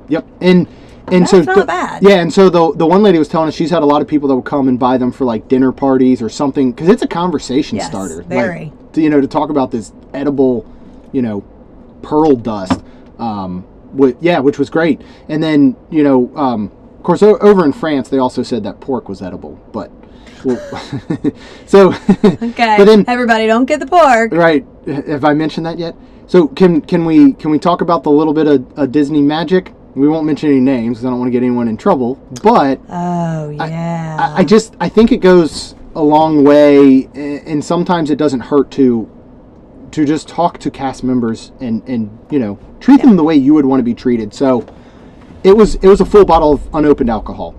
Yep. And That's so not bad. Yeah, and so the one lady was telling us she's had a lot of people that will come and buy them for like dinner parties or something, because it's a conversation Yes, starter. very. Like, to talk about this edible, pearl dust, which was great. And then of course over in France they also said that pork was edible, but so okay. But then, everybody, don't get the pork. right? Have I mentioned that yet? So can we talk about the little bit of Disney magic? We won't mention any names because I don't want to get anyone in trouble. But Oh yeah. I think it goes a long way, and sometimes it doesn't hurt to just talk to cast members and treat them the way you would want to be treated. So it was a full bottle of unopened alcohol.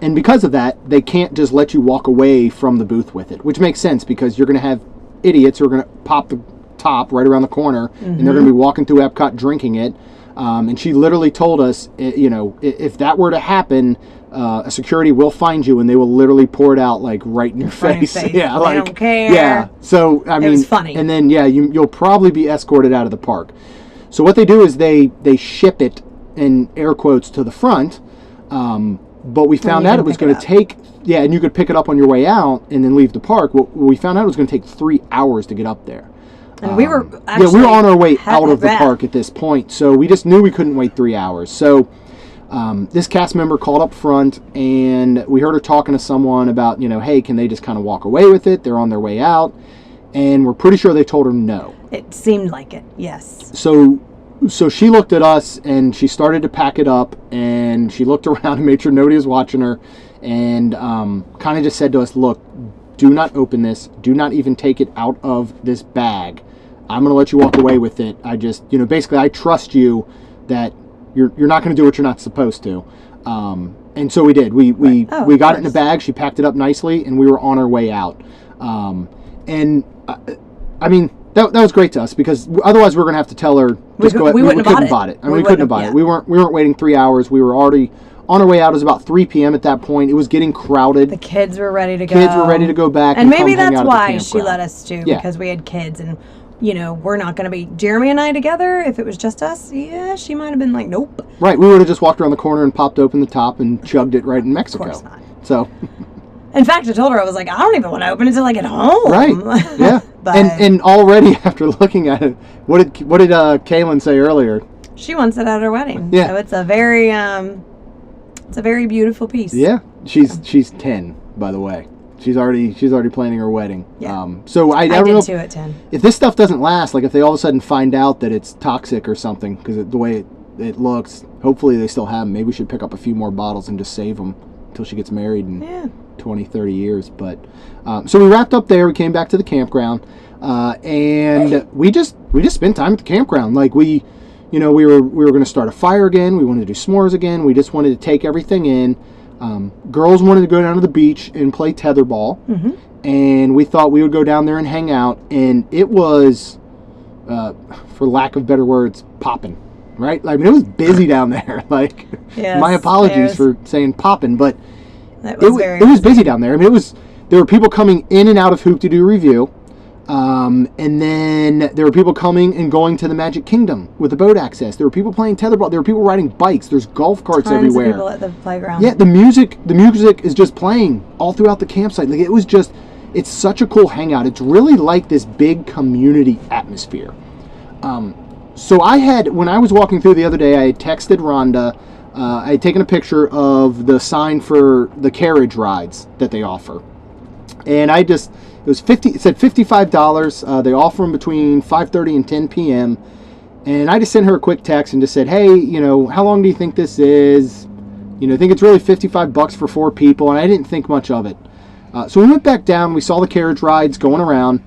And because of that, they can't just let you walk away from the booth with it, which makes sense because you're going to have idiots who are going to pop the top right around the corner, and they're going to be walking through Epcot drinking it. And she literally told us, if that were to happen, a security will find you and they will literally pour it out like right in your face. Yeah, they don't care. Yeah. So I mean, it was funny. And then you'll probably be escorted out of the park. So what they do is they ship it in air quotes to the front. But we found out it was going to take, and you could pick it up on your way out and then leave the park. Well, we found out it was going to take 3 hours to get up there. And we were actually... we were on our way out of the park at this point, so we just knew we couldn't wait 3 hours. So this cast member called up front, and we heard her talking to someone about, hey, can they just kind of walk away with it? They're on their way out. And we're pretty sure they told her no. It seemed like it, yes. So she looked at us and she started to pack it up, and she looked around and made sure nobody was watching her, and kind of just said to us, look, do not open this. Do not even take it out of this bag. I'm going to let you walk away with it. I just, basically I trust you that you're not going to do what you're not supposed to. And so we did. We got it in the bag. She packed it up nicely, and we were on our way out. I mean, that was great to us because otherwise we're going to have to tell her we couldn't have bought it. I mean, we couldn't have bought it. We weren't waiting 3 hours. We were already on our way out. It was about 3 p.m. at that point. It was getting crowded. The kids were ready to go. Kids were ready to go back. And maybe that's why she let us too, because we had kids and we're not going to be Jeremy and I together. If it was just us, she might have been like, nope. Right. We would have just walked around the corner and popped open the top and chugged it right in Mexico. Of course not. So. In fact, I told her, I was like, I don't even want to open it until I get home. Right. Yeah. But and already after looking at it, what did Kaylin say earlier? She wants it at her wedding. Yeah. So it's a very beautiful piece. Yeah. She's 10, by the way. She's already planning her wedding. Yeah. So I don't know too at 10. If this stuff doesn't last, like if they all of a sudden find out that it's toxic or something, because the way it looks, hopefully they still have them. Maybe we should pick up a few more bottles and just save them until she gets married in 20, 30 years. But so we wrapped up there. We came back to the campground, and we just spent time at the campground. Like we were going to start a fire again. We wanted to do s'mores again. We just wanted to take everything in. Girls wanted to go down to the beach and play tetherball, and we thought we would go down there and hang out. And it was, for lack of better words, popping. Right? I mean, it was busy down there. Like, my apologies for saying popping, but it was busy down there. I mean, there were people coming in and out of Hoop to do review, and then there were people coming and going to the Magic Kingdom with the boat access. There were people playing tetherball. There were people riding bikes. There's golf carts everywhere. Tons of people at the playground. Yeah, the music is just playing all throughout the campsite. Like, it's such a cool hangout. It's really like this big community atmosphere. So when I was walking through the other day, I had texted Rhonda. I had taken a picture of the sign for the carriage rides that they offer. And it said $55. They offer them between 5:30 and 10 p.m. And I just sent her a quick text and just said, hey, how long do you think this is? I think it's really $55 for 4 people. And I didn't think much of it. So we went back down. We saw the carriage rides going around.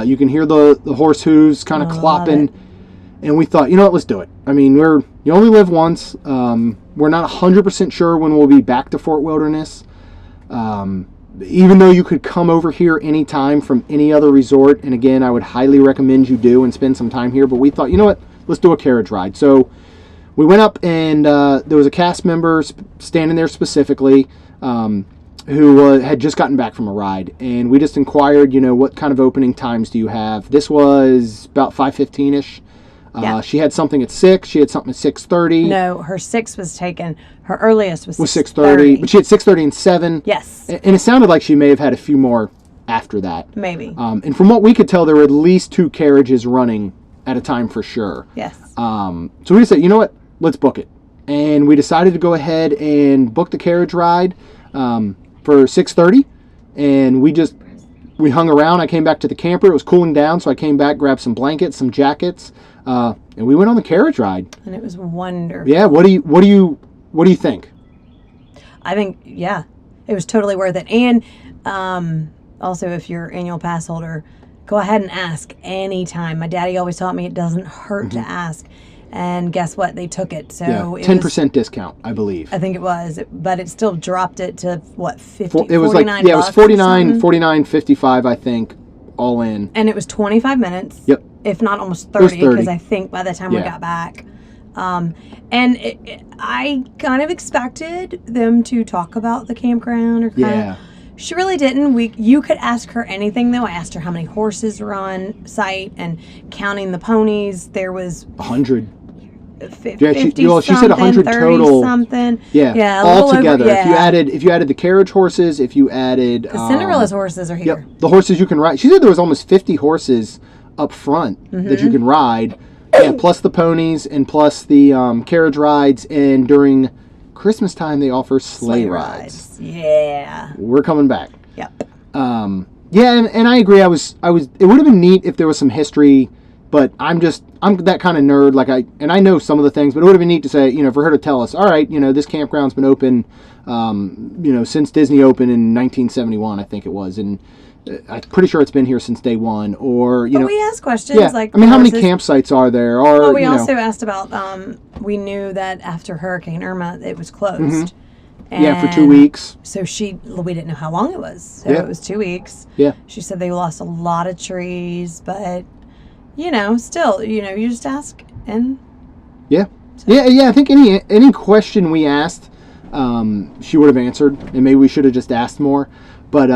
You can hear the horse hooves kind of clopping. And we thought, let's do it. I mean, you only live once. We're not 100% sure when we'll be back to Fort Wilderness. Even though you could come over here anytime from any other resort. And again, I would highly recommend you do and spend some time here. But we thought, let's do a carriage ride. So we went up and there was a cast member standing there specifically who had just gotten back from a ride. And we just inquired, what kind of opening times do you have? This was about 5:15-ish. She had something at 6. She had something at 6:30. No, her 6 was taken. Her earliest was 6:30. But she had 6:30 and 7. Yes. And it sounded like she may have had a few more after that. Maybe. And from what we could tell, there were at least 2 carriages running at a time for sure. Yes. So we just said, let's book it. And we decided to go ahead and book the carriage ride for 6:30. And we hung around. I came back to the camper. It was cooling down, so I came back, grabbed some blankets, some jackets, and we went on the carriage ride. And it was wonderful. Yeah. What do you think? I think, it was totally worth it. And Also, if you're an annual pass holder, go ahead and ask anytime. My daddy always taught me it doesn't hurt to ask. And guess what? They took it. So Yeah, it 10% discount, I believe. I think it was, but it still dropped it to what, 50? It was like, yeah, it was bucks or something? 49.55, I think, all in. And it was 25 minutes. Yep. If not almost was 30, because 30. I think by the time we Yeah. got back. I kind of expected them to talk about the campground or kind Yeah. of. She really didn't. You could ask her anything, though. I asked her how many horses were on site and counting the ponies. There was 100. 50 Yeah, she said something, 100 30 total. something. Yeah, a all little together. Over, If you added the carriage horses, if you added the Cinderella's horses are here. Yep, the horses you can ride. She said there was almost 50 horses up front that you can ride. Yeah, plus the ponies and plus the carriage rides. And during Christmas time, they offer sleigh rides. Yeah. We're coming back. Yep. Yeah, and I agree. It would have been neat if there was some history, but I'm that kind of nerd. I know some of the things, but it would have been neat to say, for her to tell us, all right, this campground's been open, since Disney opened in 1971, I think it was, and I'm pretty sure it's been here since day one. Or But we asked questions yeah. like, I mean, how many horses- campsites are there? Or Well, we also asked about. We knew that after Hurricane Irma, it was closed. yeah, for 2 And weeks. So we didn't know how long it was. So Yeah. it was 2 weeks. Yeah. She said they lost a lot of trees, but still, you just ask and Yeah. Yeah. I think any question we asked, she would have answered, and maybe we should have just asked more. But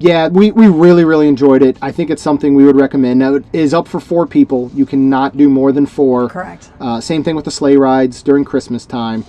yeah, we really, really enjoyed it. I think it's something we would recommend. Now, it is up for 4 people. You cannot do more than 4. correct. Same thing with the sleigh rides during Christmas time.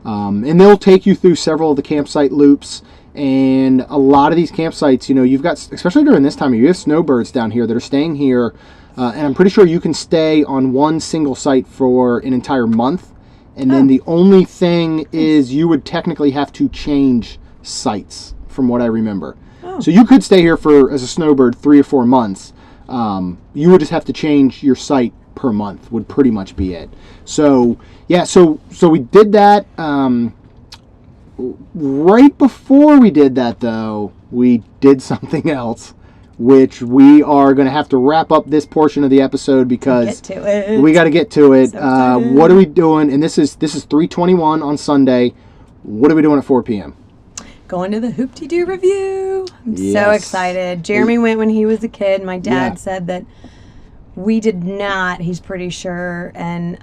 And they'll take you through several of the campsite loops. And a lot of these campsites, you've got, especially during this time of year, you have snowbirds down here that are staying here. And I'm pretty sure you can stay on one single site for an entire month. And then the only thing is you would technically have to change sites, from what I remember. So you could stay here as a snowbird 3 or 4 months. You would just have to change your site per month would pretty much be it. So yeah, so we did that. Right before we did that, though, we did something else, which we are going to have to wrap up this portion of the episode because Get to it. we got to get to it. So excited. What are we doing? And this is 3/21 on Sunday. What are we doing at 4 p.m.? Going to the Hoop-Dee-Doo review. I'm so Yes. excited. Jeremy went when he was a kid. My dad Yeah. said that we did not. He's pretty sure, and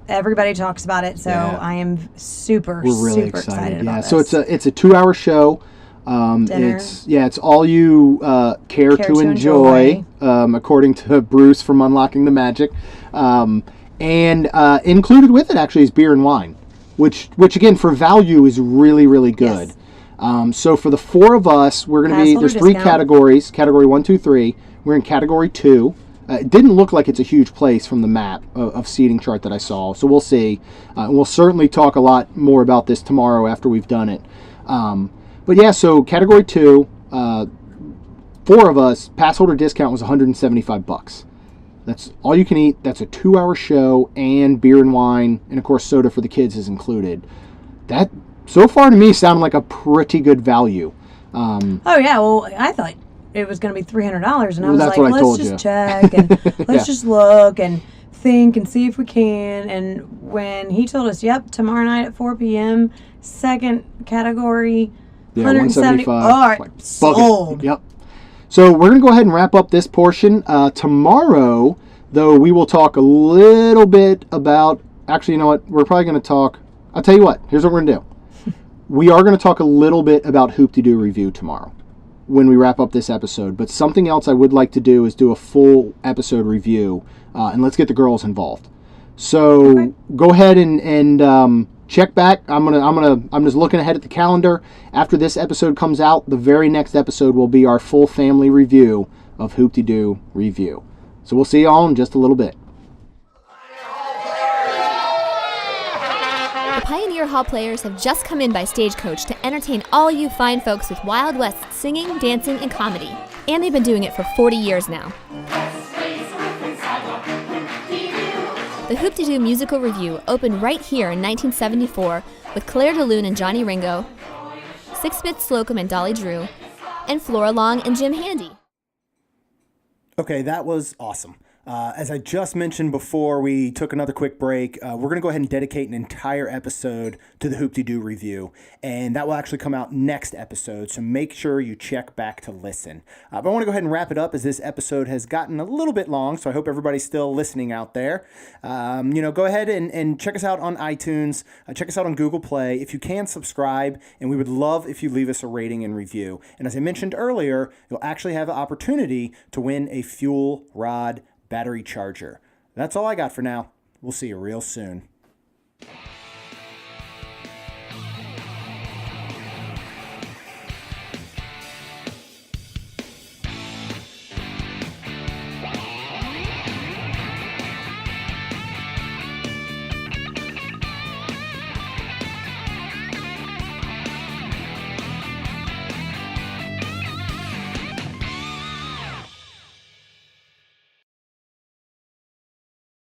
everybody talks about it. So Yeah. I am super, We're really super excited Yeah, about so this. it's a 2-hour show. Dinner. It's all you care to enjoy, according to Bruce from Unlocking the Magic, and included with it actually is beer and wine, which again for value is really, really good. Yes. So for the 4 of us, we're going to be, Pass there's holder 3 discount. categories, category 1, 2, 3. We're in category 2. It didn't look like it's a huge place from the map of seating chart that I saw. So we'll see. We'll certainly talk a lot more about this tomorrow after we've done it. But yeah, so category 2, 4 of us, pass holder discount was $175. That's all you can eat. That's a 2-hour show, and beer and wine, and of course soda for the kids is included. That so far to me sounded like a pretty good value. Oh yeah, well I thought it was going to be $300, and I Well, was that's like, what I let's told just you. check and let's Yeah. just look and think and see if we can. And when he told us, yep, tomorrow night at 4 p.m., second category, Yeah, 170. 175. All right, Like, bucket. sold. Yep. So we're going to go ahead and wrap up this portion. Tomorrow, though, we will talk a little bit about... Actually, you know what? We're probably going to talk... I'll tell you what. Here's what we're going to do. We are going to talk a little bit about Hoop-Dee-Doo review tomorrow when we wrap up this episode. But something else I would like to do is do a full episode review, and let's get the girls involved. So go ahead and check back. I'm just looking ahead at the calendar. After this episode comes out, the very next episode will be our full family review of Hoop-Dee-Doo review. So we'll see you all in just a little bit. The Pioneer Hall Players have just come in by Stagecoach to entertain all you fine folks with Wild West singing, dancing, and comedy. And they've been doing it for 40 years now. The Hoop-Dee-Doo musical review opened right here in 1974 with Claire de Lune and Johnny Ringo, Sixsmith Slocum and Dolly Drew, and Flora Long and Jim Handy. Okay, that was awesome. As I just mentioned before we took another quick break, we're going to go ahead and dedicate an entire episode to the Hoop-Dee-Doo review, and that will actually come out next episode, so make sure you check back to listen. But I want to go ahead and wrap it up as this episode has gotten a little bit long, so I hope everybody's still listening out there. Go ahead and check us out on iTunes, check us out on Google Play. If you can, subscribe, and we would love if you leave us a rating and review. And as I mentioned earlier, you'll actually have the opportunity to win a Fuel Rod battery charger. That's all I got for now. We'll see you real soon.